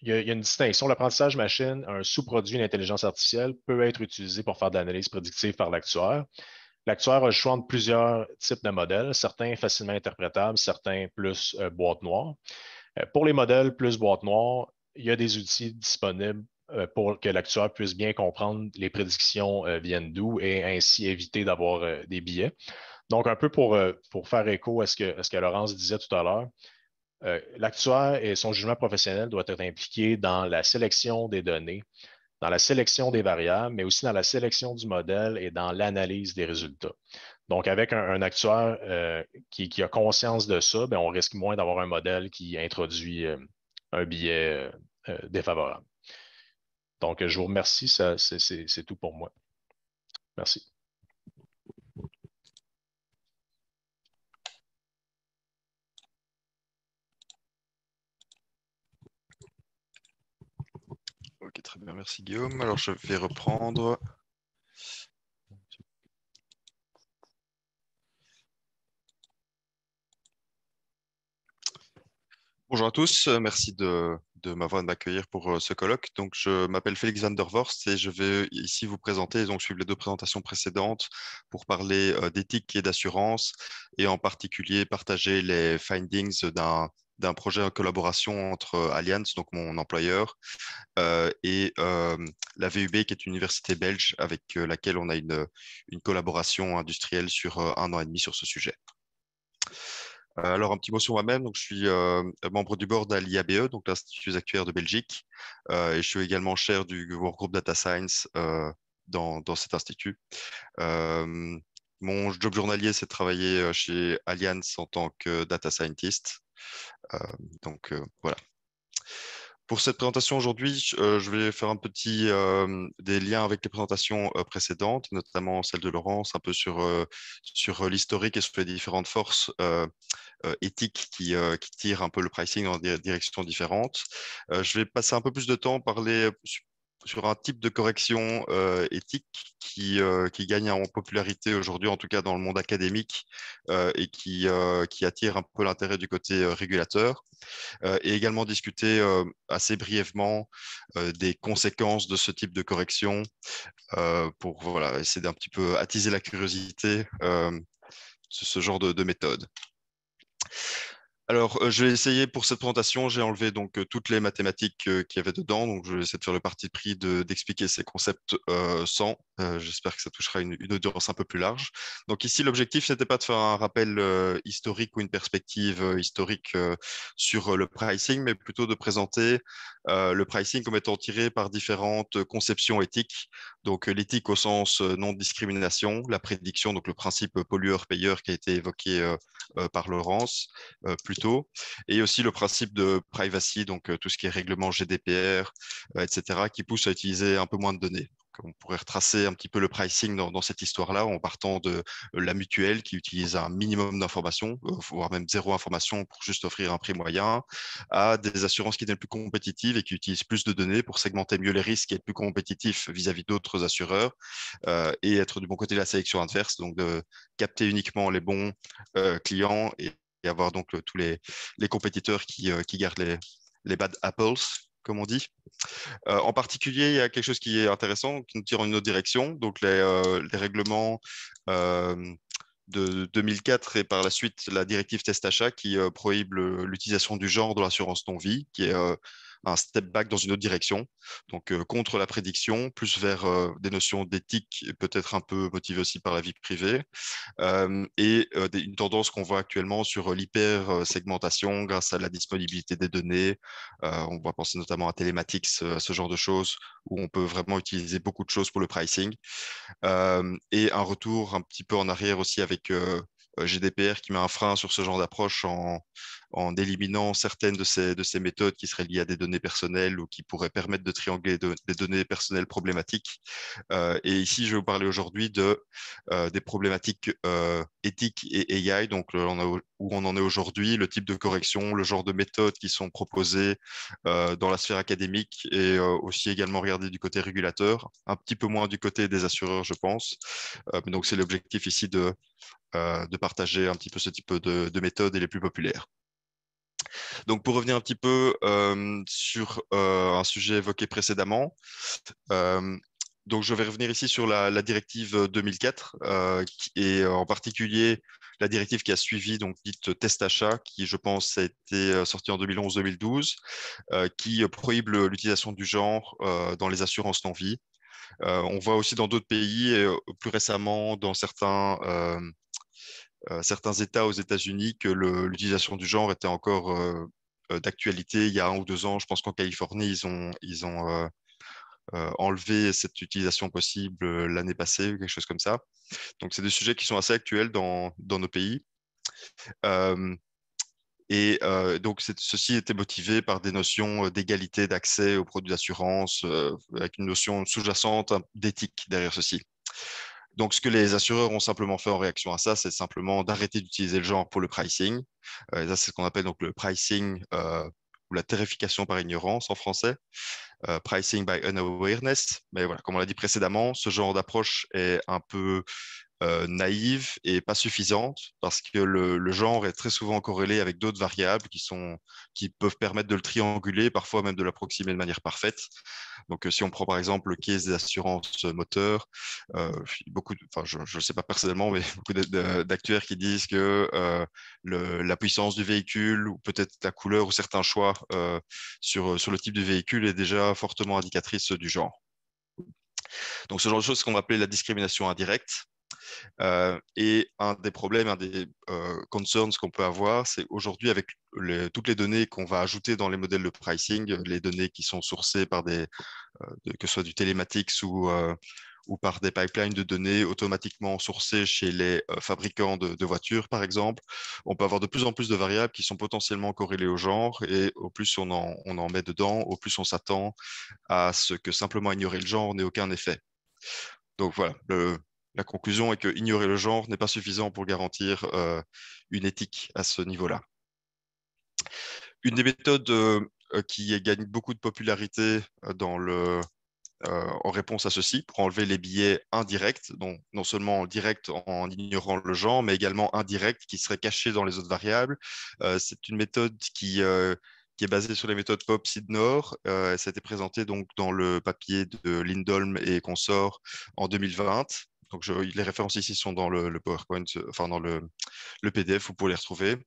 il y a une distinction. L'apprentissage machine, un sous-produit d'intelligence artificielle, peut être utilisé pour faire de l'analyse prédictive par l'actuaire. L'actuaire a le choix entre plusieurs types de modèles, certains facilement interprétables, certains plus boîte noire. Pour les modèles plus boîte noire, il y a des outils disponibles pour que l'actuaire puisse bien comprendre les prédictions viennent d'où et ainsi éviter d'avoir des biais. Donc, un peu pour faire écho à ce que Laurence disait tout à l'heure, l'actuaire et son jugement professionnel doivent être impliqués dans la sélection des données, dans la sélection des variables, mais aussi dans la sélection du modèle et dans l'analyse des résultats. Donc, avec un actuaire qui a conscience de ça, bien, on risque moins d'avoir un modèle qui introduit un biais défavorable. Donc, je vous remercie. C'est tout pour moi. Merci. Ok, très bien, merci Guillaume. Alors je vais reprendre. Bonjour à tous, merci de m'accueillir pour ce colloque. Donc, je m'appelle Félix van der Vorst et je vais ici vous présenter, donc suivre les deux présentations précédentes pour parler d'éthique et d'assurance et en particulier partager les findings d'un projet en collaboration entre Allianz, donc mon employeur, et la VUB, qui est une université belge avec laquelle on a une collaboration industrielle sur 1 an et demi sur ce sujet. Alors, un petit mot sur moi-même. Donc, je suis membre du board à l'IABE, donc l'Institut des actuaires de Belgique, et je suis également chair du workgroup Data Science dans cet institut. Mon job journalier, c'est de travailler chez Allianz en tant que data scientist. Voilà. Pour cette présentation aujourd'hui, je vais faire un petit des liens avec les présentations précédentes, notamment celle de Laurence, un peu sur l'historique et sur les différentes forces éthiques qui tirent un peu le pricing dans des directions différentes. Je vais passer un peu plus de temps à parler sur un type de correction éthique qui gagne en popularité aujourd'hui, en tout cas dans le monde académique, et qui attire un peu l'intérêt du côté régulateur. Et également discuter assez brièvement des conséquences de ce type de correction pour voilà, essayer d'un petit peu attiser la curiosité ce genre de méthode. Alors, je vais essayer pour cette présentation, j'ai enlevé donc toutes les mathématiques qu'il y avait dedans, donc je vais essayer de faire le parti pris d'expliquer ces concepts sans. J'espère que ça touchera une audience un peu plus large. Donc ici, l'objectif, n'était pas de faire un rappel historique ou une perspective historique sur le pricing, mais plutôt de présenter le pricing comme étant tiré par différentes conceptions éthiques. Donc l'éthique au sens non-discrimination, la prédiction, donc le principe pollueur-payeur qui a été évoqué par Laurence plus tôt, et aussi le principe de privacy, donc tout ce qui est règlement GDPR, etc., qui pousse à utiliser un peu moins de données. On pourrait retracer un petit peu le pricing dans cette histoire-là en partant de la mutuelle qui utilise un minimum d'informations, voire même zéro information pour juste offrir un prix moyen, à des assurances qui deviennent plus compétitives et qui utilisent plus de données pour segmenter mieux les risques et être plus compétitifs vis-à-vis d'autres assureurs et être du bon côté de la sélection adverse, donc de capter uniquement les bons clients et avoir donc tous les compétiteurs qui gardent les bad apples, comme on dit. En particulier, il y a quelque chose qui est intéressant, qui nous tire en une autre direction. Donc, les règlements de 2004 et par la suite la directive test achat qui prohibe l'utilisation du genre dans l'assurance non-vie, qui est un step back dans une autre direction, donc contre la prédiction, plus vers des notions d'éthique, peut-être un peu motivées aussi par la vie privée, une tendance qu'on voit actuellement sur l'hyper-segmentation grâce à la disponibilité des données. On va penser notamment à Telematics, ce genre de choses, où on peut vraiment utiliser beaucoup de choses pour le pricing. Et un retour un petit peu en arrière aussi avec GDPR qui met un frein sur ce genre d'approche en éliminant certaines de ces méthodes qui seraient liées à des données personnelles ou qui pourraient permettre de triangler des données personnelles problématiques. Et ici, je vais vous parler aujourd'hui des problématiques éthiques et AI, donc où on en est aujourd'hui, le type de correction, le genre de méthodes qui sont proposées dans la sphère académique et aussi également regarder du côté régulateur, un petit peu moins du côté des assureurs, je pense. Mais donc, c'est l'objectif ici de partager un petit peu ce type de méthodes et les plus populaires. Donc, pour revenir un petit peu sur un sujet évoqué précédemment, donc je vais revenir ici sur la directive 2004 et en particulier la directive qui a suivi, donc dite test achat, qui je pense a été sortie en 2011-2012, qui prohibe l'utilisation du genre dans les assurances non-vie. On voit aussi dans d'autres pays, et plus récemment dans certains États aux États-Unis, que l'utilisation du genre était encore d'actualité il y a 1 ou 2 ans. Je pense qu'en Californie, ils ont enlevé cette utilisation possible l'année passée ou quelque chose comme ça. Donc, c'est des sujets qui sont assez actuels dans nos pays. Donc, ceci était motivé par des notions d'égalité d'accès aux produits d'assurance, avec une notion sous-jacente d'éthique derrière ceci. Donc, ce que les assureurs ont simplement fait en réaction à ça, c'est simplement d'arrêter d'utiliser le genre pour le pricing. Et ça, c'est ce qu'on appelle donc le pricing ou la tarification par ignorance en français, pricing by unawareness. Mais voilà, comme on l'a dit précédemment, ce genre d'approche est un peu naïve et pas suffisante parce que le genre est très souvent corrélé avec d'autres variables qui peuvent permettre de le trianguler, parfois même de l'approximer de manière parfaite. Donc, si on prend par exemple le case des assurances moteurs, je ne sais pas personnellement, mais beaucoup d'actuaires qui disent que la puissance du véhicule ou peut-être la couleur ou certains choix sur le type de véhicule est déjà fortement indicatrice du genre. Donc, ce genre de choses, c'est ce qu'on va appeler la discrimination indirecte. Et un des problèmes, un des concerns qu'on peut avoir, c'est aujourd'hui avec toutes les données qu'on va ajouter dans les modèles de pricing, les données qui sont sourcées par que ce soit du télématics ou par des pipelines de données automatiquement sourcées chez les fabricants de voitures, par exemple, on peut avoir de plus en plus de variables qui sont potentiellement corrélées au genre, et au plus on en met dedans, au plus on s'attend à ce que simplement ignorer le genre n'ait aucun effet. Donc voilà, la conclusion est que ignorer le genre n'est pas suffisant pour garantir une éthique à ce niveau-là. Une des méthodes qui gagne beaucoup de popularité en réponse à ceci, pour enlever les biais indirects, donc non seulement direct en ignorant le genre, mais également indirect qui serait caché dans les autres variables. C'est une méthode qui est basée sur les méthodes Pop-Sidnor. Ça a été présenté donc dans le papier de Lindholm et consorts en 2020. Donc, les références ici sont dans le PowerPoint, enfin dans le PDF, vous pouvez les retrouver.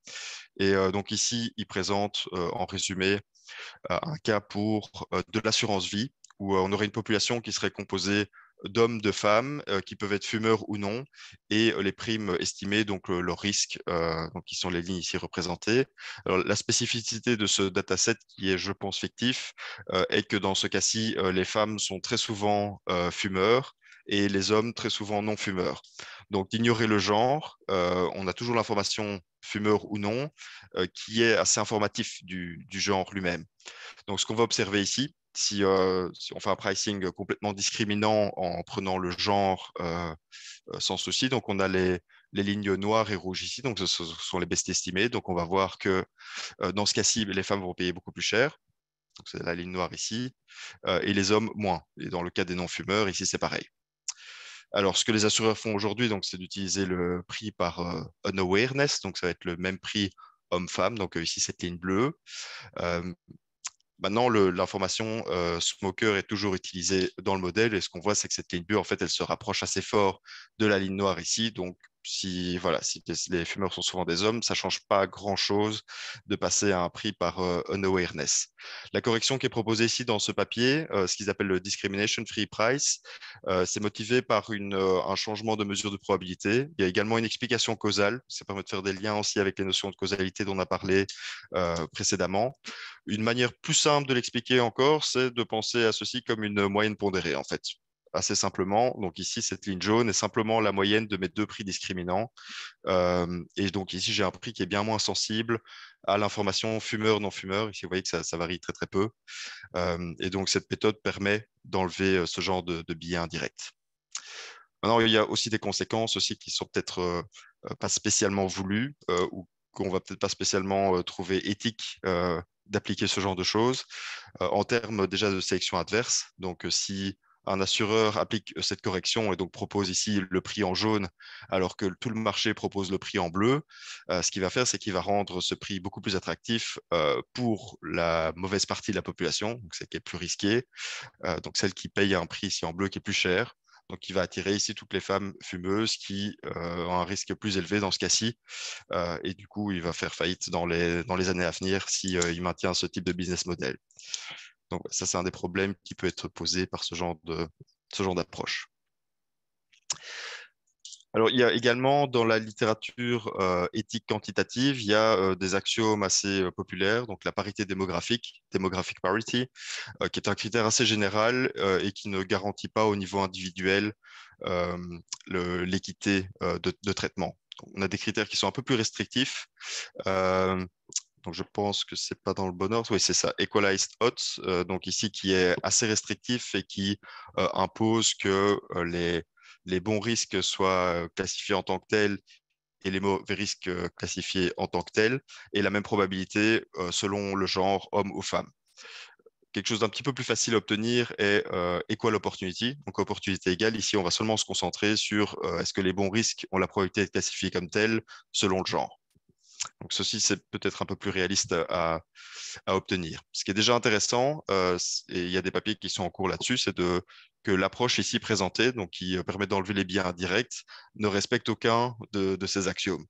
Et donc ici, il présente en résumé un cas pour de l'assurance vie, où on aurait une population qui serait composée d'hommes, de femmes, qui peuvent être fumeurs ou non, et les primes estimées, donc leur risque, donc qui sont les lignes ici représentées. Alors, la spécificité de ce dataset, qui est, je pense, fictif, est que dans ce cas-ci, les femmes sont très souvent fumeurs et les hommes très souvent non fumeurs. Donc, d'ignorer le genre, on a toujours l'information fumeur ou non, qui est assez informatif du genre lui-même. Donc, ce qu'on va observer ici, si on fait un pricing complètement discriminant en prenant le genre sans souci, donc on a les lignes noires et rouges ici, donc ce sont les best estimés. Donc, on va voir que dans ce cas-ci, les femmes vont payer beaucoup plus cher. Donc, c'est la ligne noire ici, et les hommes moins. Et dans le cas des non-fumeurs, ici, c'est pareil. Alors, ce que les assureurs font aujourd'hui, donc, c'est d'utiliser le prix par unawareness, donc ça va être le même prix homme-femme, donc ici, cette ligne bleue. Maintenant, l'information smoker est toujours utilisée dans le modèle, et ce qu'on voit, c'est que cette ligne bleue, en fait, elle se rapproche assez fort de la ligne noire ici, donc si les fumeurs sont souvent des hommes, ça ne change pas grand-chose de passer à un prix par unawareness. La correction qui est proposée ici dans ce papier, ce qu'ils appellent le discrimination free price, c'est motivé par un changement de mesure de probabilité. Il y a également une explication causale. Ça permet de faire des liens aussi avec les notions de causalité dont on a parlé précédemment. Une manière plus simple de l'expliquer encore, c'est de penser à ceci comme une moyenne pondérée, en fait. Assez simplement, donc ici, cette ligne jaune est simplement la moyenne de mes deux prix discriminants. Et donc ici, j'ai un prix qui est bien moins sensible à l'information fumeur-non-fumeur. Ici, vous voyez que ça varie très, très peu. Et donc, cette méthode permet d'enlever ce genre de biais indirect. Maintenant, il y a aussi des conséquences aussi qui sont peut-être pas spécialement voulues ou qu'on va peut-être pas spécialement trouver éthique d'appliquer ce genre de choses en termes déjà de sélection adverse. Donc, si un assureur applique cette correction et donc propose ici le prix en jaune, alors que tout le marché propose le prix en bleu, ce qu'il va faire, c'est qu'il va rendre ce prix beaucoup plus attractif pour la mauvaise partie de la population, donc celle qui est plus risquée, donc celle qui paye un prix ici en bleu qui est plus cher. Donc, il va attirer ici toutes les femmes fumeuses qui ont un risque plus élevé dans ce cas-ci. Et du coup, il va faire faillite dans les années à venir s'il maintient ce type de business model. Donc, ça, c'est un des problèmes qui peut être posé par ce genre d'approche. Alors, il y a également dans la littérature éthique quantitative, il y a des axiomes assez populaires, donc la parité démographique, demographic parity, qui est un critère assez général et qui ne garantit pas au niveau individuel l'équité de traitement. On a des critères qui sont un peu plus restrictifs. Donc, je pense que c'est pas dans le bon ordre. Oui, c'est ça, equalized odds, donc ici qui est assez restrictif et qui impose que les bons risques soient classifiés en tant que tels et les mauvais risques classifiés en tant que tels, et la même probabilité selon le genre homme ou femme. Quelque chose d'un petit peu plus facile à obtenir est equal opportunity, donc opportunité égale. Ici, on va seulement se concentrer sur est-ce que les bons risques ont la probabilité d'être classifiés comme tels selon le genre. Donc ceci, c'est peut-être un peu plus réaliste à obtenir. Ce qui est déjà intéressant, et il y a des papiers qui sont en cours là-dessus, c'est que l'approche ici présentée, donc qui permet d'enlever les biais indirects, ne respecte aucun de ces axiomes.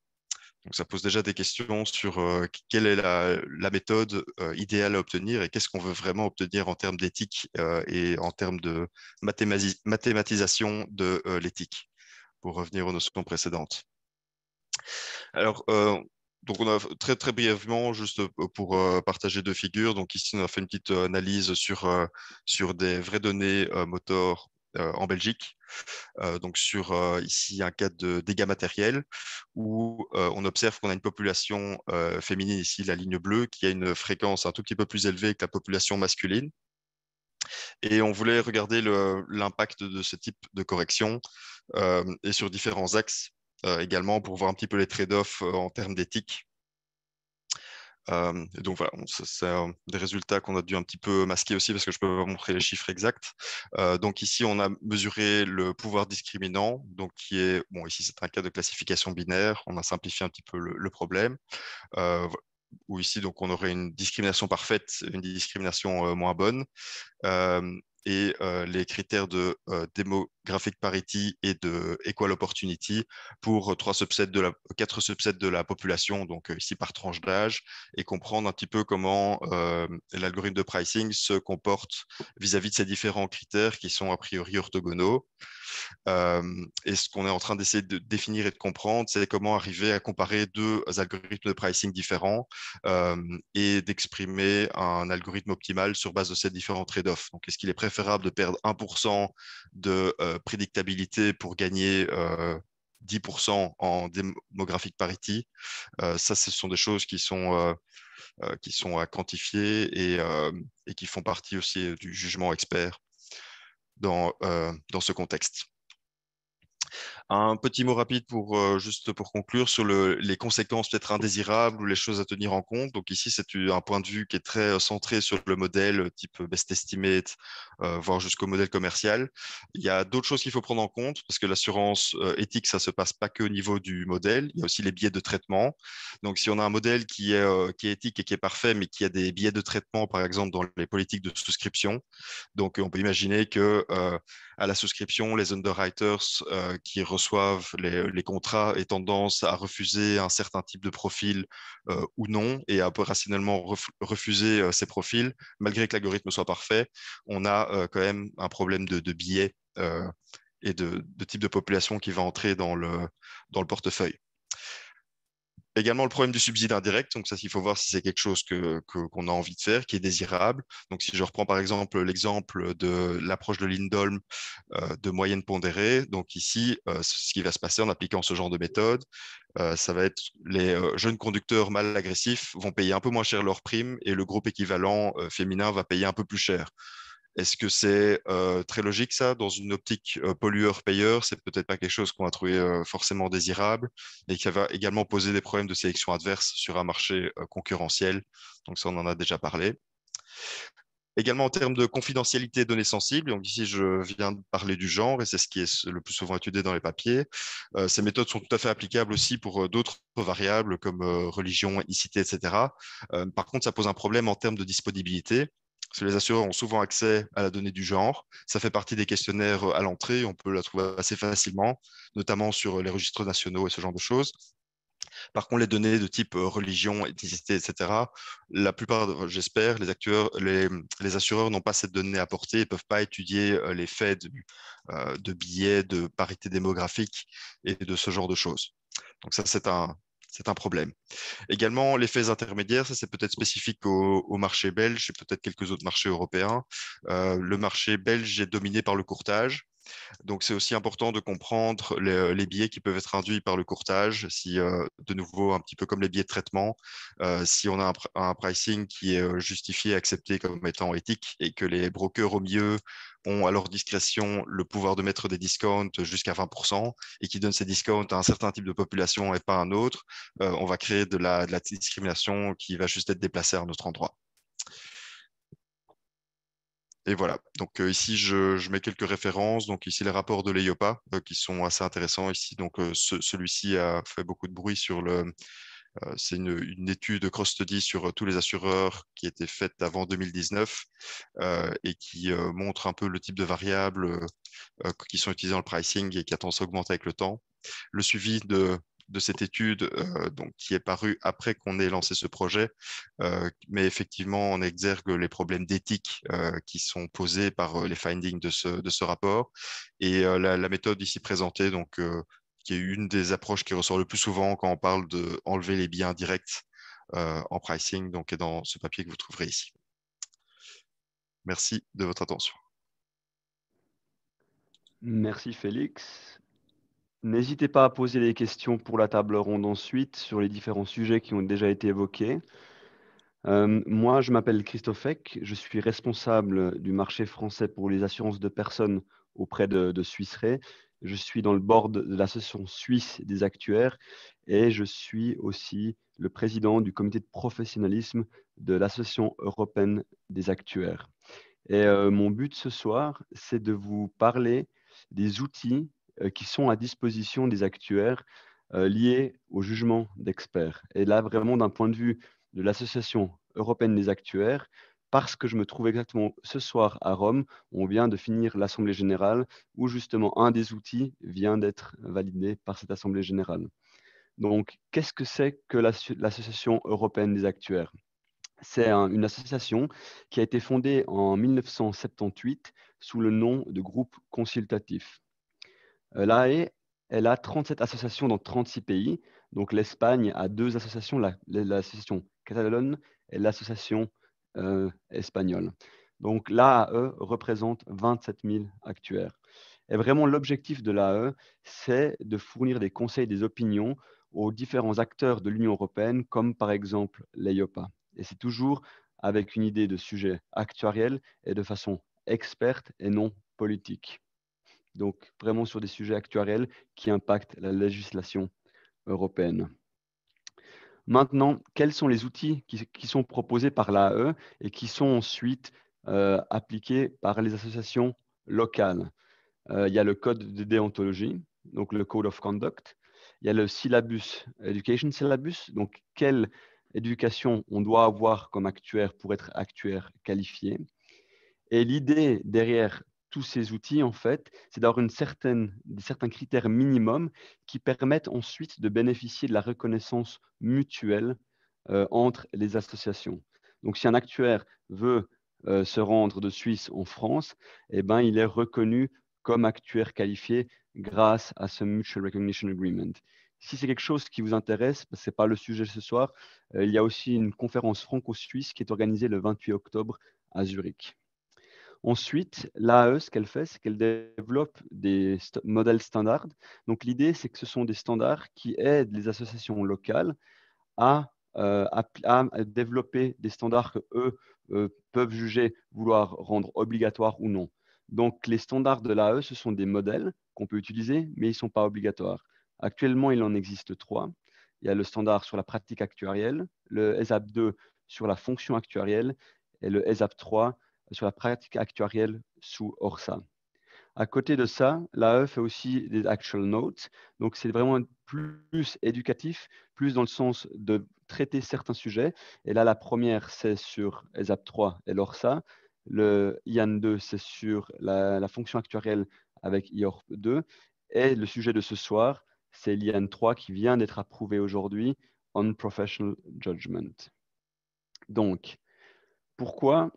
Donc ça pose déjà des questions sur quelle est la méthode idéale à obtenir et qu'est-ce qu'on veut vraiment obtenir en termes d'éthique et en termes de mathématisation de l'éthique, pour revenir aux notions précédentes. Alors, donc on a très très brièvement, juste pour partager deux figures. Donc ici, on a fait une petite analyse sur des vraies données moteurs en Belgique. Donc sur ici un cas de dégâts matériels où on observe qu'on a une population féminine, ici la ligne bleue, qui a une fréquence un tout petit peu plus élevée que la population masculine. Et on voulait regarder l'impact de ce type de correction et sur différents axes également pour voir un petit peu les trade-offs en termes d'éthique. Et donc voilà, c'est des résultats qu'on a dû un petit peu masquer aussi parce que je peux pas montrer les chiffres exacts. Donc ici, on a mesuré le pouvoir discriminant, donc qui est, bon ici c'est un cas de classification binaire, on a simplifié un petit peu le problème. Où ici, donc, on aurait une discrimination parfaite, une discrimination moins bonne. Et les critères de demographic parity et de equal opportunity pour 4 subsets de la population, donc ici par tranche d'âge, et comprendre un petit peu comment l'algorithme de pricing se comporte vis-à-vis de ces différents critères qui sont a priori orthogonaux. Et ce qu'on est en train d'essayer de définir et de comprendre, c'est comment arriver à comparer deux algorithmes de pricing différents et d'exprimer un algorithme optimal sur base de ces différents trade-offs. Donc, est-ce qu'il est préférable de perdre 1% de prédictabilité pour gagner 10% en demographic parity? Ça, ce sont des choses qui sont à quantifier et qui font partie aussi du jugement expert dans ce contexte. Un petit mot rapide juste pour conclure sur les conséquences peut-être indésirables ou les choses à tenir en compte. Donc ici, c'est un point de vue qui est très centré sur le modèle type best estimate, voire jusqu'au modèle commercial. Il y a d'autres choses qu'il faut prendre en compte parce que l'assurance éthique, ça se passe pas que au niveau du modèle. Il y a aussi les biais de traitement. Donc si on a un modèle qui est éthique et qui est parfait, mais qui a des biais de traitement, par exemple dans les politiques de souscription, donc on peut imaginer que à la souscription, les underwriters qui reçoivent les contrats aient tendance à refuser un certain type de profil ou non, et à rationnellement refuser ces profils, malgré que l'algorithme soit parfait, on a quand même un problème de biais et de type de population qui va entrer dans le portefeuille. Également le problème du subside indirect, donc ça il faut voir si c'est quelque chose qu'on a envie de faire, qui est désirable. Donc si je reprends par exemple l'exemple de l'approche de Lindholm de moyenne pondérée, donc ici ce qui va se passer en appliquant ce genre de méthode, ça va être les jeunes conducteurs mal agressifs vont payer un peu moins cher leur prime et le groupe équivalent féminin va payer un peu plus cher. Est-ce que c'est très logique ça dans une optique pollueur-payeur? C'est peut-être pas quelque chose qu'on va trouver forcément désirable et qui va également poser des problèmes de sélection adverse sur un marché concurrentiel. Donc ça, on en a déjà parlé. Également en termes de confidentialité des données sensibles, donc ici je viens de parler du genre et c'est ce qui est le plus souvent étudié dans les papiers. Ces méthodes sont tout à fait applicables aussi pour d'autres variables comme religion, ethnicité, etc. Par contre, ça pose un problème en termes de disponibilité. Parce que les assureurs ont souvent accès à la donnée du genre. Ça fait partie des questionnaires à l'entrée. On peut la trouver assez facilement, notamment sur les registres nationaux et ce genre de choses. Par contre, les données de type religion, ethnicité, etc., la plupart, j'espère, les assureurs n'ont pas cette donnée à porter et ne peuvent pas étudier les faits de biais, de parité démographique et de ce genre de choses. Donc ça, c'est un problème. Également, les faits intermédiaires, ça c'est peut-être spécifique au marché belge et peut-être quelques autres marchés européens. Le marché belge est dominé par le courtage. Donc, c'est aussi important de comprendre les biais qui peuvent être induits par le courtage. Si, de nouveau, un petit peu comme les biais de traitement, si on a un pricing qui est justifié, accepté comme étant éthique et que les brokers au milieu ont à leur discrétion le pouvoir de mettre des discounts jusqu'à 20% et qui donnent ces discounts à un certain type de population et pas à un autre, on va créer de la discrimination qui va juste être déplacée à un autre endroit. Et voilà, donc ici je mets quelques références, donc ici les rapports de l'EIOPA qui sont assez intéressants ici, donc celui-ci a fait beaucoup de bruit sur c'est une étude cross-study sur tous les assureurs qui était faite avant 2019 et qui montre un peu le type de variables qui sont utilisées dans le pricing et qui a tendance à augmenter avec le temps. Le suivi de cette étude donc, qui est parue après qu'on ait lancé ce projet, mais effectivement on exergue les problèmes d'éthique qui sont posés par les findings de ce rapport. Et la méthode ici présentée, donc, qui est une des approches qui ressort le plus souvent quand on parle d'enlever les biais indirects en pricing, donc est dans ce papier que vous trouverez ici. Merci de votre attention. Merci Félix. N'hésitez pas à poser des questions pour la table ronde ensuite sur les différents sujets qui ont déjà été évoqués. Moi, je m'appelle Christophe Eck, je suis responsable du marché français pour les assurances de personnes auprès de Swiss Re. Je suis dans le board de l'association suisse des actuaires et je suis aussi le président du comité de professionnalisme de l'association européenne des actuaires. Et mon but ce soir, c'est de vous parler des outils qui sont à disposition des actuaires liés au jugement d'experts. Et là, vraiment d'un point de vue de l'Association européenne des actuaires, parce que je me trouve exactement ce soir à Rome, on vient de finir l'Assemblée générale, où justement un des outils vient d'être validé par cette Assemblée générale. Donc, qu'est-ce que c'est que l'Association européenne des actuaires? C'est une association qui a été fondée en 1978 sous le nom de groupe consultatif. L'AE, elle a 37 associations dans 36 pays. Donc l'Espagne a 2 associations, l'association catalane et l'association espagnole. Donc l'AAE représente 27 000 actuaires. Et vraiment, l'objectif de l'AAE, c'est de fournir des conseils, des opinions aux différents acteurs de l'Union européenne, comme par exemple l'EIOPA. Et c'est toujours avec une idée de sujet actuariel et de façon experte et non politique. Donc vraiment sur des sujets actuariels qui impactent la législation européenne. Maintenant, quels sont les outils qui sont proposés par l'AE et qui sont ensuite appliqués par les associations locales? Il y a le code de déontologie, donc le Code of Conduct. Il y a le syllabus, Education Syllabus, donc quelle éducation on doit avoir comme actuaire pour être actuaire qualifié. Et l'idée derrière tous ces outils, en fait, c'est d'avoir certains critères minimums qui permettent ensuite de bénéficier de la reconnaissance mutuelle entre les associations. Donc, si un actuaire veut se rendre de Suisse en France, eh ben, il est reconnu comme actuaire qualifié grâce à ce Mutual Recognition Agreement. Si c'est quelque chose qui vous intéresse, parce que ce n'est pas le sujet ce soir, il y a aussi une conférence franco-suisse qui est organisée le 28 octobre à Zurich. Ensuite, l'AE, ce qu'elle fait, c'est qu'elle développe des modèles standards. Donc, l'idée, c'est que ce sont des standards qui aident les associations locales à développer des standards qu'eux peuvent juger vouloir rendre obligatoires ou non. Donc, les standards de l'AE, ce sont des modèles qu'on peut utiliser, mais ils ne sont pas obligatoires. Actuellement, il en existe 3. Il y a le standard sur la pratique actuarielle, le ESAP 2 sur la fonction actuarielle et le ESAP 3 sur la pratique actuarielle sous ORSA. À côté de ça, l'AE fait aussi des actual notes. Donc, c'est vraiment plus éducatif, plus dans le sens de traiter certains sujets. Et là, la première, c'est sur ESAP 3 et l'ORSA. Le IAN 2, c'est sur la fonction actuarielle avec IORP 2. Et le sujet de ce soir, c'est l'IAN 3 qui vient d'être approuvé aujourd'hui, on professional judgment. Donc, pourquoi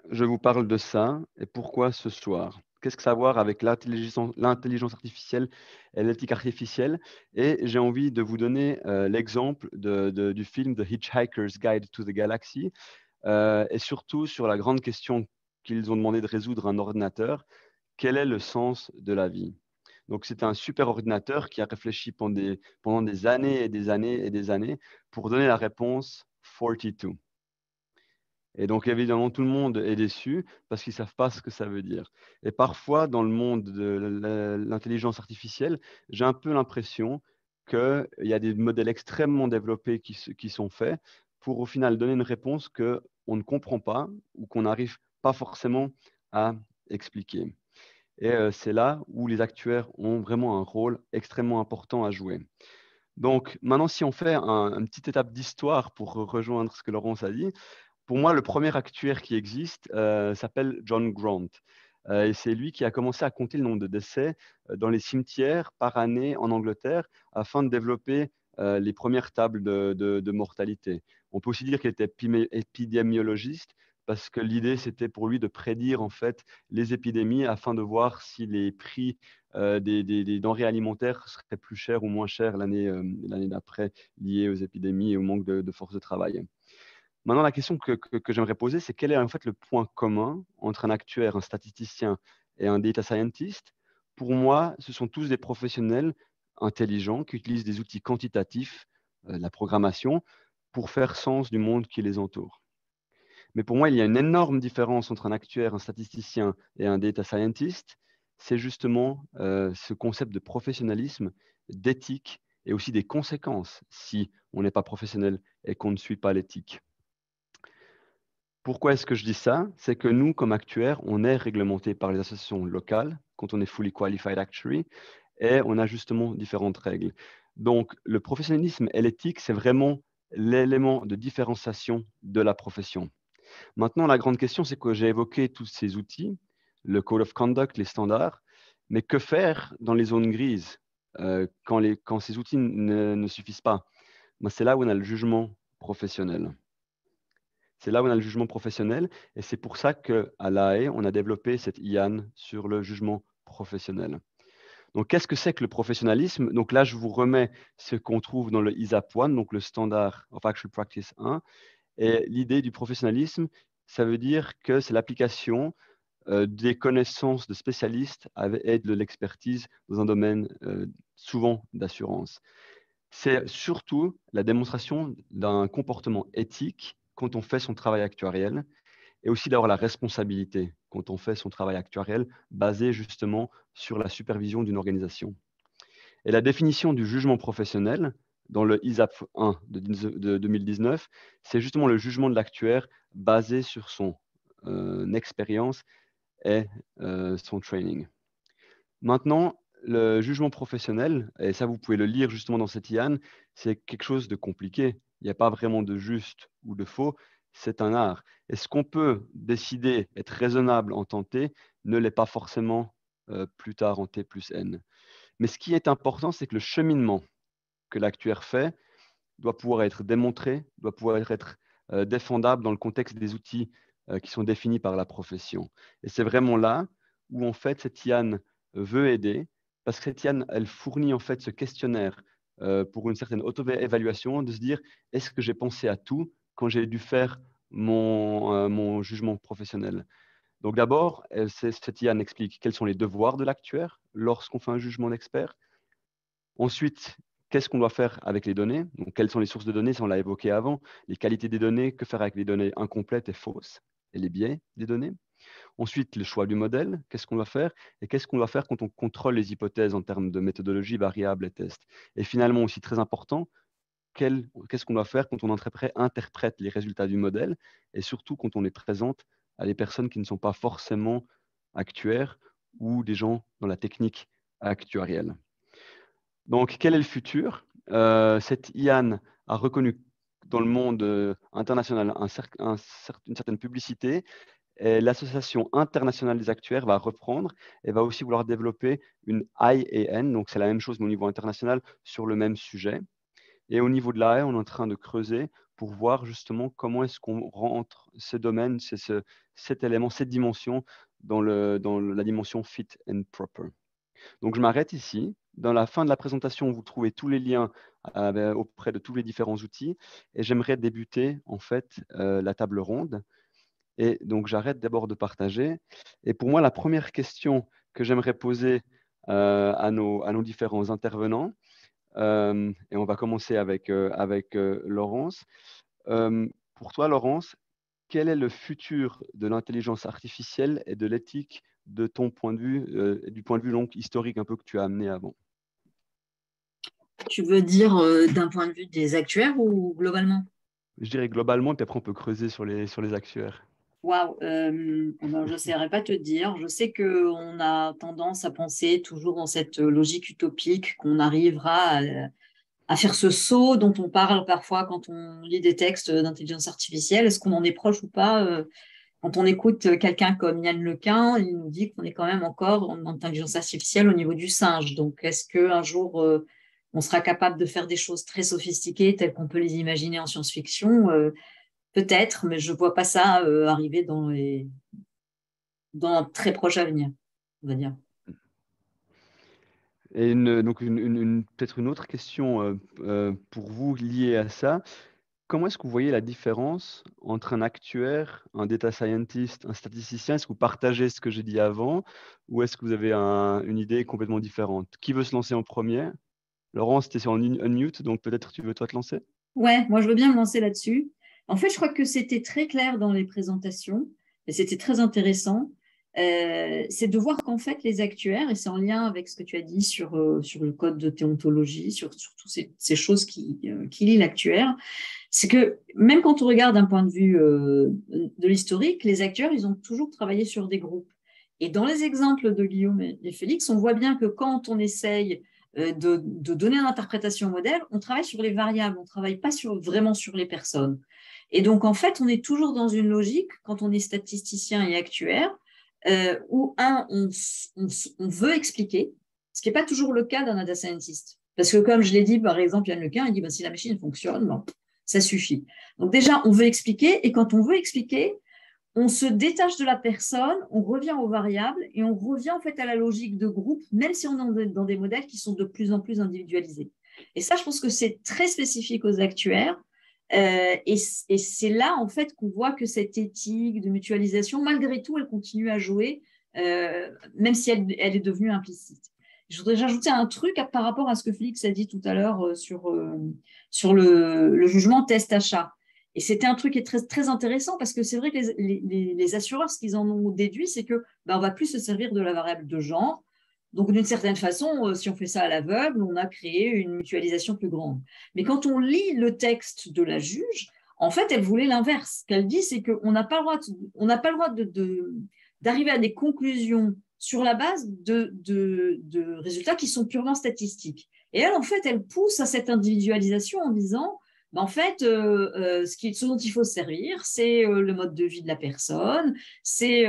je vous parle de ça et pourquoi ce soir? Qu'est-ce que ça a à voir avec l'intelligence artificielle et l'éthique artificielle? Et j'ai envie de vous donner l'exemple du film The Hitchhiker's Guide to the Galaxy et surtout sur la grande question qu'ils ont demandé de résoudre à un ordinateur. Quel est le sens de la vie? Donc, c'est un super ordinateur qui a réfléchi pendant des années et des années et des années pour donner la réponse 42. Et donc, évidemment, tout le monde est déçu parce qu'ils ne savent pas ce que ça veut dire. Et parfois, dans le monde de l'intelligence artificielle, j'ai un peu l'impression qu'il y a des modèles extrêmement développés qui sont faits pour, au final, donner une réponse qu'on ne comprend pas ou qu'on n'arrive pas forcément à expliquer. Et c'est là où les actuaires ont vraiment un rôle extrêmement important à jouer. Donc, maintenant, si on fait une petite étape d'histoire pour rejoindre ce que Laurence a dit, pour moi, le premier actuaire qui existe s'appelle John Grant. Et c'est lui qui a commencé à compter le nombre de décès dans les cimetières par année en Angleterre afin de développer les premières tables de mortalité. On peut aussi dire qu'il était épidémiologiste parce que l'idée, c'était pour lui de prédire en fait les épidémies afin de voir si les prix des denrées alimentaires seraient plus chers ou moins chers l'année d'après liées aux épidémies et au manque de force de travail. Maintenant, la question que j'aimerais poser, c'est quel est en fait le point commun entre un actuaire, un statisticien et un data scientist? Pour moi, ce sont tous des professionnels intelligents qui utilisent des outils quantitatifs, la programmation, pour faire sens du monde qui les entoure. Mais pour moi, il y a une énorme différence entre un actuaire, un statisticien et un data scientist. C'est justement ce concept de professionnalisme, d'éthique et aussi des conséquences si on n'est pas professionnel et qu'on ne suit pas l'éthique. Pourquoi est-ce que je dis ça? C'est que nous, comme actuaires, on est réglementé par les associations locales quand on est fully qualified actuary et on a justement différentes règles. Donc, le professionnalisme et l'éthique, c'est vraiment l'élément de différenciation de la profession. Maintenant, la grande question, c'est que j'ai évoqué tous ces outils, le Code of Conduct, les standards, mais que faire dans les zones grises quand ces outils ne suffisent pas? Ben, c'est là où on a le jugement professionnel. C'est là où on a le jugement professionnel et c'est pour ça qu'à l'AE, on a développé cette IAN sur le jugement professionnel. Donc, qu'est-ce que c'est que le professionnalisme? Donc là, je vous remets ce qu'on trouve dans le ISAP 1, donc le Standard of Actual Practice 1. Et l'idée du professionnalisme, ça veut dire que c'est l'application des connaissances de spécialistes et de l'expertise dans un domaine souvent d'assurance. C'est surtout la démonstration d'un comportement éthique quand on fait son travail actuariel et aussi d'avoir la responsabilité quand on fait son travail actuariel basé justement sur la supervision d'une organisation. Et la définition du jugement professionnel dans le ISAP 1 de 2019, c'est justement le jugement de l'actuaire basé sur son expérience et son training. Maintenant, le jugement professionnel, et ça vous pouvez le lire justement dans cette IAN, c'est quelque chose de compliqué. Il n'y a pas vraiment de juste ou de faux. c'est un art. Et ce qu'on peut décider, être raisonnable en temps T, ne l'est pas forcément plus tard en T plus N. Mais ce qui est important, c'est que le cheminement que l'actuaire fait doit pouvoir être démontré, doit pouvoir être défendable dans le contexte des outils qui sont définis par la profession. Et c'est vraiment là où, en fait, cette IAN veut aider, parce que cette IAN, elle fournit en fait ce questionnaire pour une certaine auto-évaluation, de se dire, est-ce que j'ai pensé à tout quand j'ai dû faire mon jugement professionnel? Donc d'abord, cette IAN explique quels sont les devoirs de l'actuaire lorsqu'on fait un jugement d'expert. Ensuite, qu'est-ce qu'on doit faire avec les données? Donc, quelles sont les sources de données? Ça, on l'a évoqué avant. Les qualités des données, que faire avec les données incomplètes et fausses et les biais des données. Ensuite, le choix du modèle, qu'est-ce qu'on doit faire? Et qu'est-ce qu'on doit faire quand on contrôle les hypothèses en termes de méthodologie, variables et tests? Et finalement, aussi très important, qu'est-ce qu'on doit faire quand on interprète les résultats du modèle et surtout quand on les présente à des personnes qui ne sont pas forcément actuaires ou des gens dans la technique actuarielle. Donc, quel est le futur? Cette IAN a reconnu dans le monde international une certaine publicité et l'Association internationale des actuaires va reprendre et va aussi vouloir développer une IAN, donc c'est la même chose mais au niveau international sur le même sujet. Et au niveau de l'AI, on est en train de creuser pour voir justement comment est-ce qu'on rentre ce domaine, cet élément, cette dimension dans la dimension fit and proper. Donc je m'arrête ici. Dans la fin de la présentation, vous trouvez tous les liens auprès de tous les différents outils et j'aimerais débuter en fait la table ronde. Et donc j'arrête d'abord de partager. Et pour moi, la première question que j'aimerais poser à nos différents intervenants, et on va commencer avec Laurence. Pour toi, Laurence, quel est le futur de l'intelligence artificielle et de l'éthique de ton point de vue, du point de vue donc, historique un peu que tu as amené avant? Tu veux dire d'un point de vue des actuaires ou globalement? Je dirais globalement, et puis après on peut creuser sur les actuaires. Waouh, je ne saurais pas te dire. Je sais qu'on a tendance à penser toujours dans cette logique utopique qu'on arrivera à faire ce saut dont on parle parfois quand on lit des textes d'intelligence artificielle. Est-ce qu'on en est proche ou pas? Quand on écoute quelqu'un comme Yann Lequin, il nous dit qu'on est quand même encore en intelligence artificielle au niveau du singe. Donc, est-ce qu'un jour, on sera capable de faire des choses très sophistiquées telles qu'on peut les imaginer en science-fiction? Peut-être, mais je ne vois pas ça arriver dans un très proche avenir, on va dire. Et donc peut-être une autre question pour vous liée à ça. Comment est-ce que vous voyez la différence entre un actuaire, un data scientist, un statisticien? Est-ce que vous partagez ce que j'ai dit avant ou est-ce que vous avez une idée complètement différente? Qui veut se lancer en premier? Laurence, tu es sur unmute, donc peut-être tu veux toi te lancer? Ouais, moi je veux bien me lancer là-dessus. En fait, je crois que c'était très clair dans les présentations et c'était très intéressant. C'est de voir qu'en fait, les actuaires, et c'est en lien avec ce que tu as dit sur le code de déontologie, sur toutes ces choses qui lient l'actuaire, c'est que même quand on regarde d'un point de vue de l'historique, les actuaires, ils ont toujours travaillé sur des groupes. Et dans les exemples de Guillaume et Félix, on voit bien que quand on essaye de donner une interprétation au modèle, on travaille sur les variables, on ne travaille pas vraiment sur les personnes. Et donc, en fait, on est toujours dans une logique, quand on est statisticien et actuaire, où, on veut expliquer, ce qui n'est pas toujours le cas d'un data scientist. Parce que, comme je l'ai dit, par exemple, Yann Lequin, il dit, si la machine fonctionne, bon, ça suffit. Donc déjà, on veut expliquer, et quand on veut expliquer, on se détache de la personne, on revient aux variables et on revient en fait à la logique de groupe, même si on est dans des modèles qui sont de plus en plus individualisés. Et ça, je pense que c'est très spécifique aux actuaires. Et c'est là en fait qu'on voit que cette éthique de mutualisation, malgré tout, elle continue à jouer, même si elle est devenue implicite. Je voudrais rajouter un truc par rapport à ce que Félix a dit tout à l'heure sur le jugement test-achat. Et c'était un truc qui est très, très intéressant parce que c'est vrai que les assureurs, ce qu'ils en ont déduit, c'est qu'on ne va plus se servir de la variable de genre. Donc, d'une certaine façon, si on fait ça à l'aveugle, on a créé une mutualisation plus grande. Mais quand on lit le texte de la juge, en fait, elle voulait l'inverse. Ce qu'elle dit, c'est qu'on n'a pas le droit d'arriver à des conclusions sur la base de résultats qui sont purement statistiques. Et elle, en fait, elle pousse à cette individualisation en disant, Mais en fait, ce dont il faut se servir, c'est le mode de vie de la personne, c'est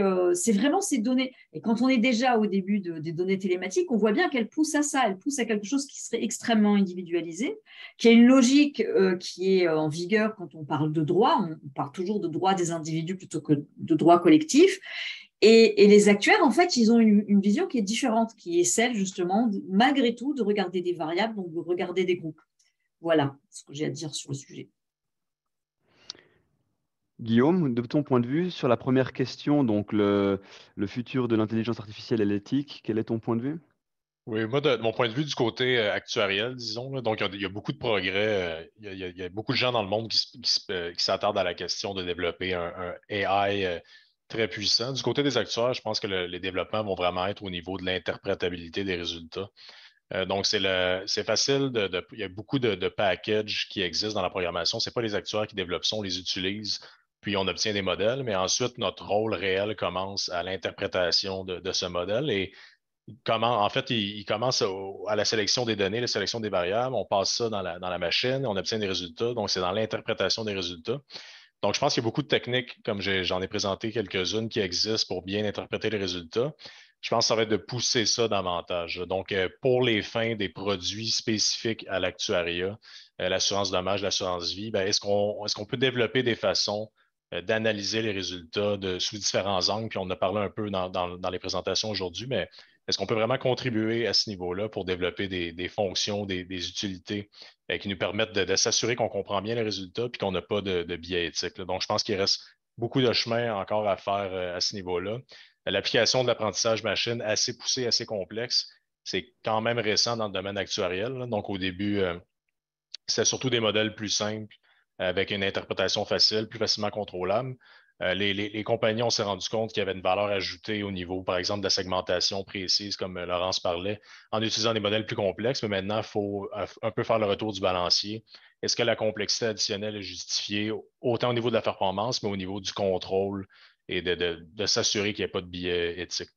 vraiment ces données. Et quand on est déjà au début des données télématiques, on voit bien qu'elles poussent à ça, elles poussent à quelque chose qui serait extrêmement individualisé, qui a une logique qui est en vigueur quand on parle de droit. On parle toujours de droit des individus plutôt que de droit collectif. Et les actuaires, en fait, ils ont une vision qui est différente, qui est celle, justement, malgré tout, de regarder des variables, donc de regarder des groupes. Voilà ce que j'ai à dire sur le sujet. Guillaume, de ton point de vue, sur la première question, donc le futur de l'intelligence artificielle et l'éthique, quel est ton point de vue? Oui, moi, de mon point de vue du côté actuariel, disons, là, donc il y a beaucoup de progrès. Il y a beaucoup de gens dans le monde qui s'attardent à la question de développer un AI très puissant. Du côté des actuaires, je pense que les développements vont vraiment être au niveau de l'interprétabilité des résultats. Donc, c'est facile il y a beaucoup de packages qui existent dans la programmation. Ce n'est pas les actuaires qui développent ça, on les utilise, puis on obtient des modèles, mais ensuite, notre rôle réel commence à l'interprétation de ce modèle. Et en fait, il commence à la sélection des données, la sélection des variables. On passe ça dans la machine, on obtient des résultats. Donc, c'est dans l'interprétation des résultats. Donc, je pense qu'il y a beaucoup de techniques, comme j'en ai présenté quelques-unes, qui existent pour bien interpréter les résultats. Je pense que ça va être de pousser ça davantage. Donc, pour les fins des produits spécifiques à l'actuariat, l'assurance dommage, l'assurance vie, ben, est-ce qu'on peut développer des façons d'analyser les résultats sous différents angles? Puis on en a parlé un peu dans les présentations aujourd'hui, mais est-ce qu'on peut vraiment contribuer à ce niveau-là pour développer des fonctions, des utilités qui nous permettent de s'assurer qu'on comprend bien les résultats puis qu'on n'a pas de biais éthiques, là. Donc, je pense qu'il reste beaucoup de chemin encore à faire à ce niveau-là. L'application de l'apprentissage machine assez poussée, assez complexe, c'est quand même récent dans le domaine actuariel, là. Donc, au début, c'est surtout des modèles plus simples, avec une interprétation facile, plus facilement contrôlable. Les compagnies, on s'est rendu compte qu'il y avait une valeur ajoutée au niveau, par exemple, de la segmentation précise, comme Laurence parlait, en utilisant des modèles plus complexes, mais maintenant, il faut un peu faire le retour du balancier. Est-ce que la complexité additionnelle est justifiée autant au niveau de la performance, mais au niveau du contrôle et de s'assurer qu'il n'y ait pas de biais éthique?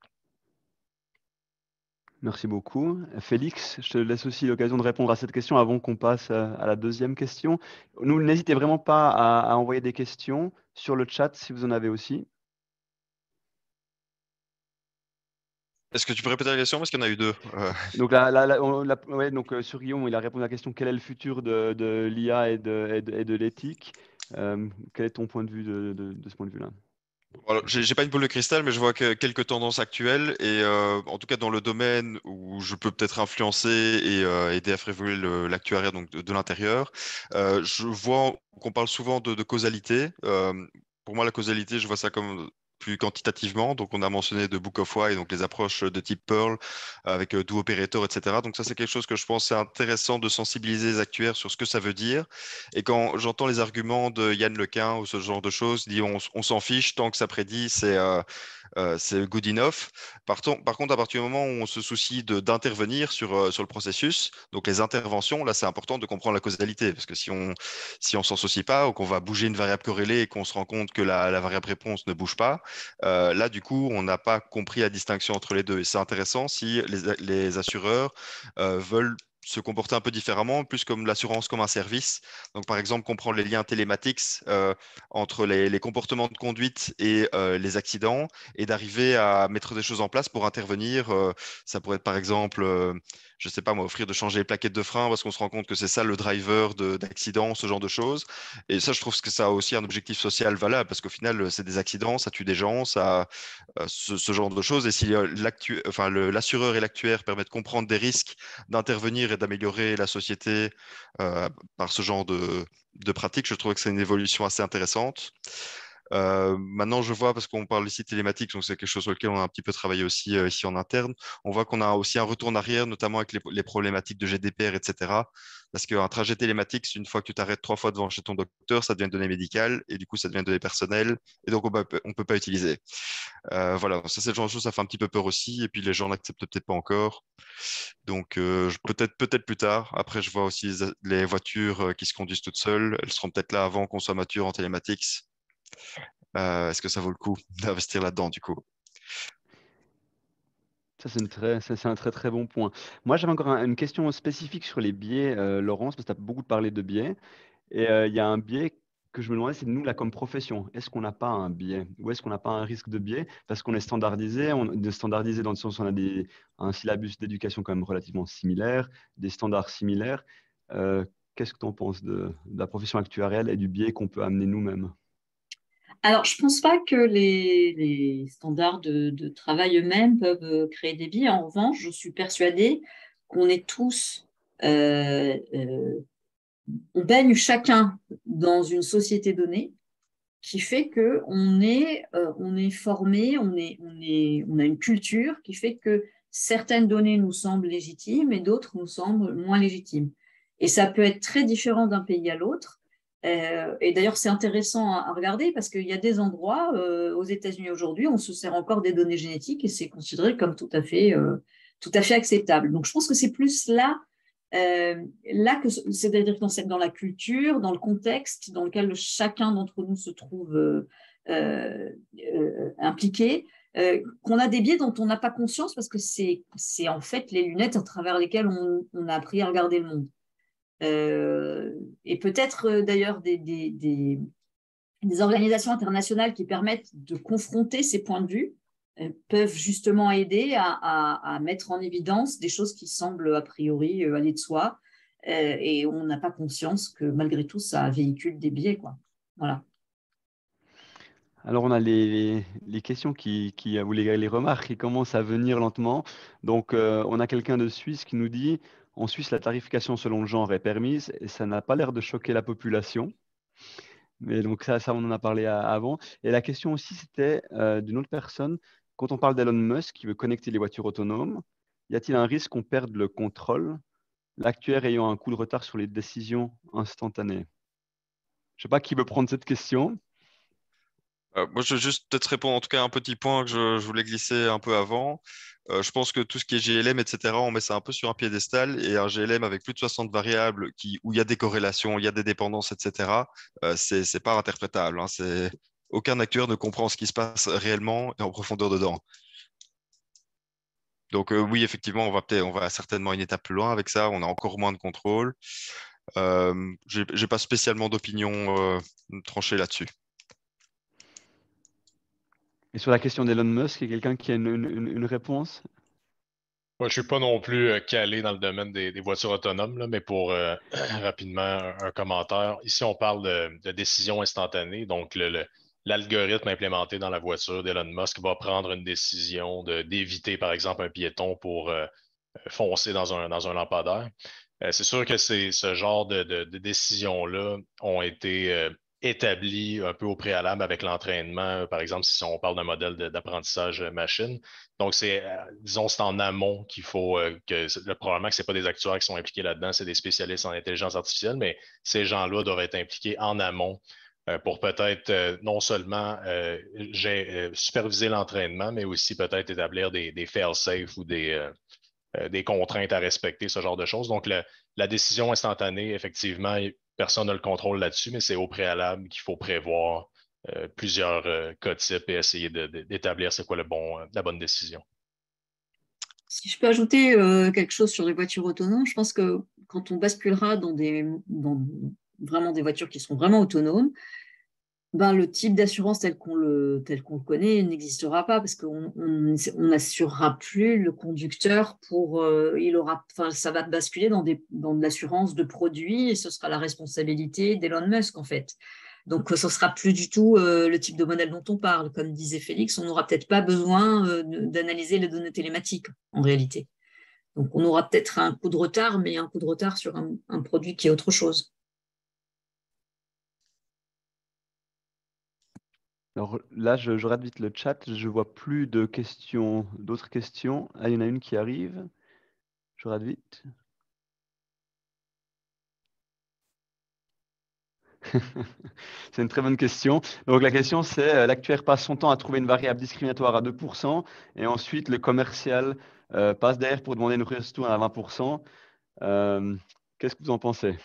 Merci beaucoup. Félix, je te laisse aussi l'occasion de répondre à cette question avant qu'on passe à la deuxième question. N'hésitez vraiment pas à envoyer des questions sur le chat si vous en avez aussi. Est-ce que tu peux répéter la question? Parce qu'il y en a eu deux. Donc, sur Guillaume, il a répondu à la question quel est le futur de l'IA et de l'éthique? Quel est ton point de vue de ce point de vue-là? Alors, j'ai pas une boule de cristal, mais je vois que quelques tendances actuelles et en tout cas dans le domaine où je peux peut-être influencer et aider à faire évoluer l'actuariat donc de l'intérieur. Je vois qu'on parle souvent de causalité. Pour moi, la causalité, je vois ça comme plus quantitativement. Donc, on a mentionné de Book of Why, donc les approches de type Pearl avec Do Operator, etc. Donc, ça, c'est quelque chose que je pense c'est intéressant de sensibiliser les actuaires sur ce que ça veut dire. Et quand j'entends les arguments de Yann Lequin ou ce genre de choses, dit on s'en fiche tant que ça prédit, c'est good enough. Par contre, à partir du moment où on se soucie d'intervenir sur le processus, donc les interventions, là, c'est important de comprendre la causalité, parce que si on s'en soucie pas ou qu'on va bouger une variable corrélée et qu'on se rend compte que la variable réponse ne bouge pas, là, du coup, on n'a pas compris la distinction entre les deux. Et c'est intéressant si les assureurs veulent se comporter un peu différemment, plus comme l'assurance comme un service. Donc, par exemple, comprendre les liens télématiques entre les comportements de conduite et les accidents et d'arriver à mettre des choses en place pour intervenir. Ça pourrait être, par exemple, je ne sais pas moi, offrir de changer les plaquettes de frein parce qu'on se rend compte que c'est ça le driver d'accident, ce genre de choses. Et ça, je trouve que ça a aussi un objectif social valable parce qu'au final, c'est des accidents, ça tue des gens, ce genre de choses. Et si l'assureur et l'actuaire permettent de comprendre des risques, d'intervenir et d'améliorer la société par ce genre de pratiques, je trouve que c'est une évolution assez intéressante. Maintenant, je vois, parce qu'on parle ici de télématique, donc c'est quelque chose sur lequel on a un petit peu travaillé aussi ici en interne, on voit qu'on a aussi un retour en arrière, notamment avec les problématiques de GDPR, etc. Parce qu'un trajet télématique, une fois que tu t'arrêtes 3 fois devant chez ton docteur, ça devient une donnée médicale, et du coup, ça devient une donnée personnelle, et donc on ne peut pas utiliser. Voilà, ça c'est le genre de choses, ça fait un petit peu peur aussi, et puis les gens n'acceptent peut-être pas encore. Donc peut-être plus tard. Après, je vois aussi les voitures qui se conduisent toutes seules. Elles seront peut-être là avant qu'on soit mature en télématiques. Est-ce que ça vaut le coup d'investir là-dedans du coup? Ça, c'est un très très bon point. Moi, j'avais encore une question spécifique sur les biais, Laurence, parce que tu as beaucoup parlé de biais. Et il y a un biais que je me demandais, c'est nous, là, comme profession, est-ce qu'on n'a pas un biais ou est-ce qu'on n'a pas un risque de biais parce qu'on est standardisé, on est standardisé dans le sens où on a un syllabus d'éducation quand même relativement similaire, des standards similaires. Qu'est-ce que tu en penses de la profession actuarielle et du biais qu'on peut amener nous-mêmes? Alors, je ne pense pas que les standards de travail eux-mêmes peuvent créer des biais. En revanche, je suis persuadée qu'on est tous, on baigne chacun dans une société donnée qui fait on est formé, on a une culture qui fait que certaines données nous semblent légitimes et d'autres nous semblent moins légitimes. Et ça peut être très différent d'un pays à l'autre. Et d'ailleurs, c'est intéressant à regarder parce qu'il y a des endroits, aux États-Unis aujourd'hui, on se sert encore des données génétiques et c'est considéré comme tout à fait acceptable. Donc, je pense que c'est plus là que c'est-à-dire dans la culture, dans le contexte dans lequel chacun d'entre nous se trouve impliqué, qu'on a des biais dont on n'a pas conscience parce que c'est en fait les lunettes à travers lesquelles on a appris à regarder le monde. Et peut-être d'ailleurs des organisations internationales qui permettent de confronter ces points de vue peuvent justement aider à mettre en évidence des choses qui semblent a priori aller de soi et on n'a pas conscience que malgré tout ça véhicule des biais, quoi. Voilà. Alors, on a les questions ou les remarques qui commencent à venir lentement. Donc, on a quelqu'un de Suisse qui nous dit, en Suisse, la tarification selon le genre est permise et ça n'a pas l'air de choquer la population. Mais donc, ça on en a parlé avant. Et la question aussi, c'était d'une autre personne. Quand on parle d'Elon Musk qui veut connecter les voitures autonomes, y a-t-il un risque qu'on perde le contrôle, l'actuaire ayant un coup de retard sur les décisions instantanées? Je ne sais pas qui veut prendre cette question. Moi, je vais juste peut-être répondre en tout cas à un petit point que je voulais glisser un peu avant. Je pense que tout ce qui est GLM, etc., on met ça un peu sur un piédestal et un GLM avec plus de 60 variables où il y a des corrélations, il y a des dépendances, etc., c'est pas interprétable, hein. Aucun acteur ne comprend ce qui se passe réellement et en profondeur dedans. Donc oui, effectivement, on va certainement une étape plus loin avec ça. On a encore moins de contrôle. J'ai pas spécialement d'opinion tranchée là-dessus. Et sur la question d'Elon Musk, il y a quelqu'un qui a une réponse? Moi, je suis pas non plus calé dans le domaine des voitures autonomes, là, mais pour rapidement un commentaire. Ici, on parle de décision instantanée. Donc, l'algorithme implémenté dans la voiture d'Elon Musk va prendre une décision d'éviter, par exemple, un piéton pour foncer dans un lampadaire. C'est sûr que ce genre de décisions-là ont été établies un peu au préalable avec l'entraînement, par exemple, si on parle d'un modèle d'apprentissage machine. Donc, disons, c'est en amont qu'il faut probablement que ce n'est pas des actuaires qui sont impliqués là-dedans, c'est des spécialistes en intelligence artificielle, mais ces gens-là doivent être impliqués en amont pour peut-être non seulement superviser l'entraînement, mais aussi peut-être établir des fail-safe ou des contraintes à respecter, ce genre de choses. Donc, la décision instantanée, effectivement, personne n'a le contrôle là-dessus, mais c'est au préalable qu'il faut prévoir plusieurs cas types et essayer d'établir c'est quoi la bonne décision. Si je peux ajouter quelque chose sur les voitures autonomes, je pense que quand on basculera dans vraiment des voitures qui seront vraiment autonomes, ben, le type d'assurance tel qu'on le connaît n'existera pas parce qu'on n'assurera plus le conducteur ça va basculer dans de l'assurance de produits et ce sera la responsabilité d'Elon Musk en fait. Donc, ce ne sera plus du tout le type de modèle dont on parle. Comme disait Félix, on n'aura peut-être pas besoin d'analyser les données télématiques en réalité. Donc, on aura peut-être un coup de retard, mais un coup de retard sur un produit qui est autre chose. Alors là, je rate vite le chat. Je vois plus de questions, d'autres questions. Ah, il y en a une qui arrive. Je rate vite. C'est une très bonne question. Donc la question, c'est l'actuaire passe son temps à trouver une variable discriminatoire à 2% et ensuite le commercial passe derrière pour demander une ristourne à 20%. Qu'est-ce que vous en pensez?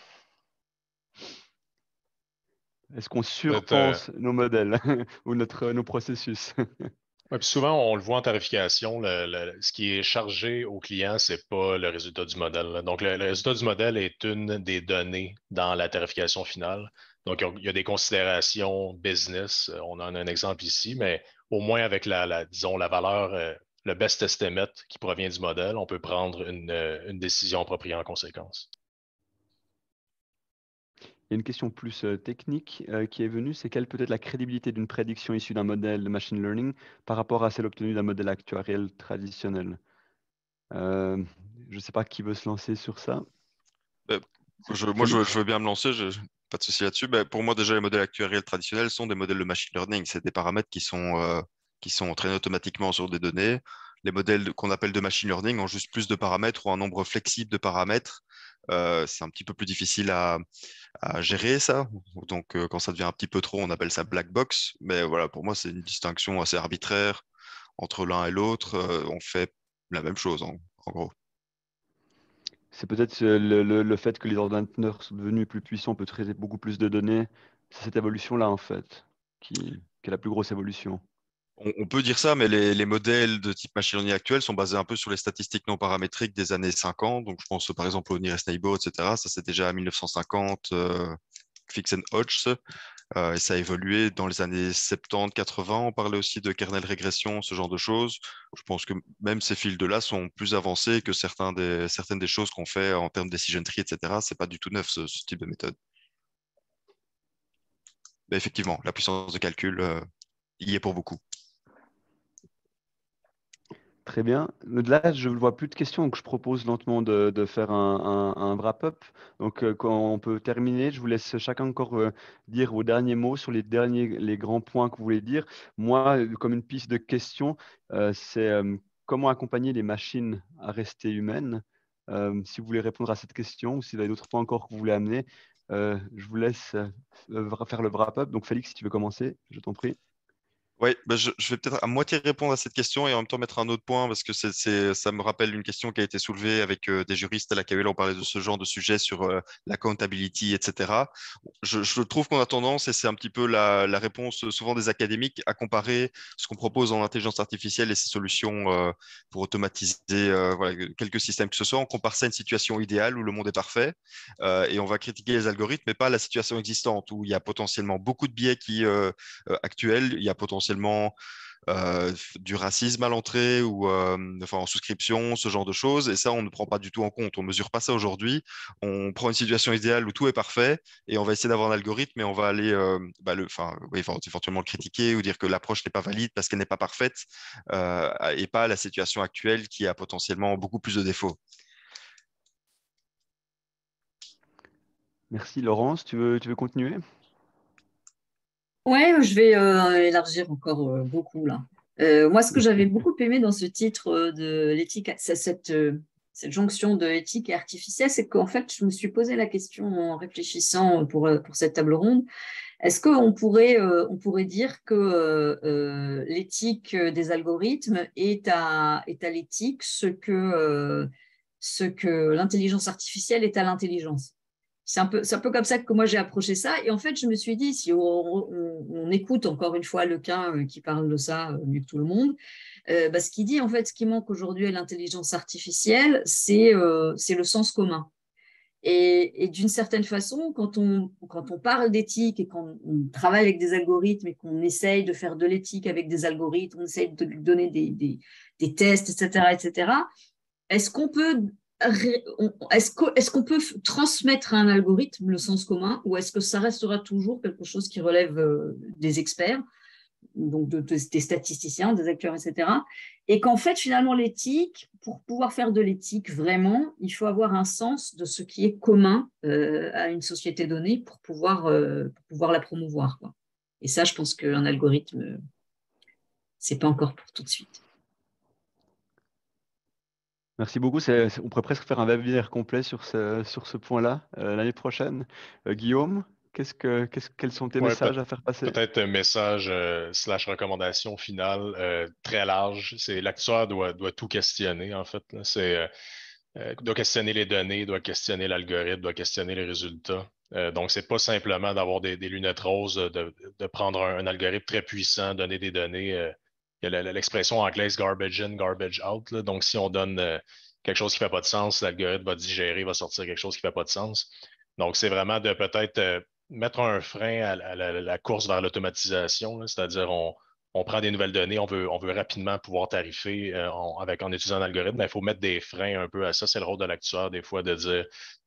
Est-ce qu'on surpense nos modèles ou nos processus? Ouais, puis souvent, on le voit en tarification, ce qui est chargé au client, c'est pas le résultat du modèle, là. Donc, le résultat du modèle est une des données dans la tarification finale. Donc, il y a des considérations business. On en a un exemple ici, mais au moins avec disons, la valeur, le best estimate qui provient du modèle, on peut prendre une décision appropriée en conséquence. Il y a une question plus technique qui est venue, c'est quelle peut être la crédibilité d'une prédiction issue d'un modèle de machine learning par rapport à celle obtenue d'un modèle actuariel traditionnel? Je ne sais pas qui veut se lancer sur ça. Euh, Félix? je veux bien me lancer, pas de souci là-dessus. Pour moi, déjà, les modèles actuariels traditionnels sont des modèles de machine learning. C'est des paramètres qui sont entraînés automatiquement sur des données. Les modèles qu'on appelle de machine learning ont juste plus de paramètres ou un nombre flexible de paramètres. C'est un petit peu plus difficile à gérer ça. Donc, quand ça devient un petit peu trop, on appelle ça black box. Mais voilà, pour moi, c'est une distinction assez arbitraire entre l'un et l'autre. On fait la même chose, en gros. C'est peut-être le fait que les ordinateurs sont devenus plus puissants, peut traiter beaucoup plus de données. C'est cette évolution-là, en fait, qui est la plus grosse évolution. On peut dire ça, mais les modèles de type machine learning actuels sont basés un peu sur les statistiques non paramétriques des années 50. Donc, je pense par exemple au Nearest Neighbor, etc. Ça, c'est déjà à 1950, Fix and Hodge. Et ça a évolué dans les années 70, 80. On parlait aussi de kernel régression, ce genre de choses. Je pense que même ces fields-là sont plus avancés que certaines des choses qu'on fait en termes de decision tree, etc. C'est pas du tout neuf, ce type de méthode. Mais effectivement, la puissance de calcul y est pour beaucoup. Très bien. Là, je ne vois plus de questions, donc je propose lentement de faire un wrap-up. Donc, quand on peut terminer, je vous laisse chacun encore dire vos derniers mots sur les grands points que vous voulez dire. Moi, comme une piste de question, c'est comment accompagner les machines à rester humaines. Si vous voulez répondre à cette question ou s'il y a d'autres points encore que vous voulez amener, je vous laisse faire le wrap-up. Donc, Félix, si tu veux commencer, je t'en prie. Oui, je vais peut-être à moitié répondre à cette question et en même temps mettre un autre point parce que ça me rappelle une question qui a été soulevée avec des juristes à la KUL. On parlait de ce genre de sujet sur l'accountability, etc. Je trouve qu'on a tendance, et c'est un petit peu la réponse souvent des académiques, à comparer ce qu'on propose en intelligence artificielle et ses solutions pour automatiser voilà, quelques systèmes que ce soit. On compare ça à une situation idéale où le monde est parfait et on va critiquer les algorithmes, mais pas la situation existante où il y a potentiellement beaucoup de biais actuels. Il y a potentiellement du racisme à l'entrée ou enfin, en souscription, ce genre de choses. Et ça, on ne prend pas du tout en compte. On ne mesure pas ça aujourd'hui. On prend une situation idéale où tout est parfait et on va essayer d'avoir un algorithme et on va aller enfin, oui, éventuellement le critiquer ou dire que l'approche n'est pas valide parce qu'elle n'est pas parfaite et pas la situation actuelle qui a potentiellement beaucoup plus de défauts. Merci. Laurence, tu veux continuer? Ouais, je vais élargir encore beaucoup là. Moi, ce que j'avais beaucoup aimé dans ce titre de l'éthique, c'est cette jonction de éthique et artificielle, c'est qu'en fait, je me suis posé la question en réfléchissant pour cette table ronde. Est-ce on pourrait dire que l'éthique des algorithmes est à l'éthique ce que l'intelligence artificielle est à l'intelligence? C'est un peu comme ça que moi j'ai approché ça. Et en fait, je me suis dit, si on écoute encore une fois Lequin qui parle de ça mieux que tout le monde, ce qu'il dit, en fait, ce qui manque aujourd'hui à l'intelligence artificielle, c'est le sens commun. Et d'une certaine façon, quand on parle d'éthique et quand on travaille avec des algorithmes et qu'on essaye de faire de l'éthique avec des algorithmes, on essaye de lui donner des tests, etc., etc., est-ce qu'on peut est-ce qu'on peut transmettre à un algorithme le sens commun ou est-ce que ça restera toujours quelque chose qui relève des experts, donc des statisticiens, des acteurs, etc. Et qu'en fait, finalement, l'éthique, pour pouvoir faire de l'éthique vraiment, il faut avoir un sens de ce qui est commun à une société donnée pour pouvoir la promouvoir, quoi. Et ça, je pense qu'un algorithme, c'est pas encore pour tout de suite. Merci beaucoup. On pourrait presque faire un webinaire complet sur ce point-là l'année prochaine. Guillaume, quels sont tes Ouais, messages à faire passer? peut-être un message slash recommandation finale très large. C'est l'actuaire doit tout questionner, en fait, là. Doit questionner les données, doit questionner l'algorithme, doit questionner les résultats. Donc, c'est pas simplement d'avoir des lunettes roses, de prendre un algorithme très puissant, donner des données il y a l'expression anglaise garbage in, garbage out, là. Donc, si on donne quelque chose qui ne fait pas de sens, l'algorithme va digérer, va sortir quelque chose qui ne fait pas de sens. Donc, c'est vraiment de peut-être mettre un frein à la course vers l'automatisation, là. C'est-à-dire, on prend des nouvelles données, on veut rapidement pouvoir tarifer en utilisant un algorithme, mais il faut mettre des freins un peu à ça. C'est le rôle de l'actuaire, des fois, de dire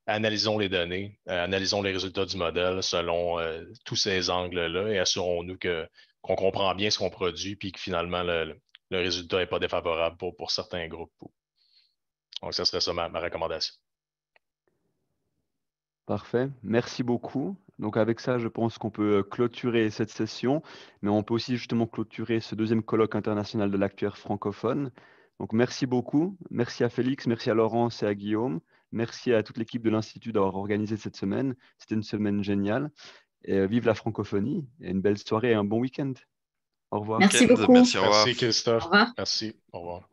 analysons les données, analysons les résultats du modèle selon tous ces angles-là et assurons-nous qu'on comprend bien ce qu'on produit puis que finalement le résultat n'est pas défavorable pour certains groupes. Donc, ça serait ça ma recommandation. Parfait, merci beaucoup. Donc avec ça, je pense qu'on peut clôturer cette session, mais on peut aussi justement clôturer ce deuxième colloque international de l'actuaire francophone. Donc merci beaucoup, merci à Félix, merci à Laurence et à Guillaume, merci à toute l'équipe de l'Institut d'avoir organisé cette semaine. C'était une semaine géniale. Et vive la francophonie et une belle soirée et un bon week-end. Au revoir. Merci beaucoup. Merci, au revoir. Merci, Christophe. Au revoir. Merci. Au revoir.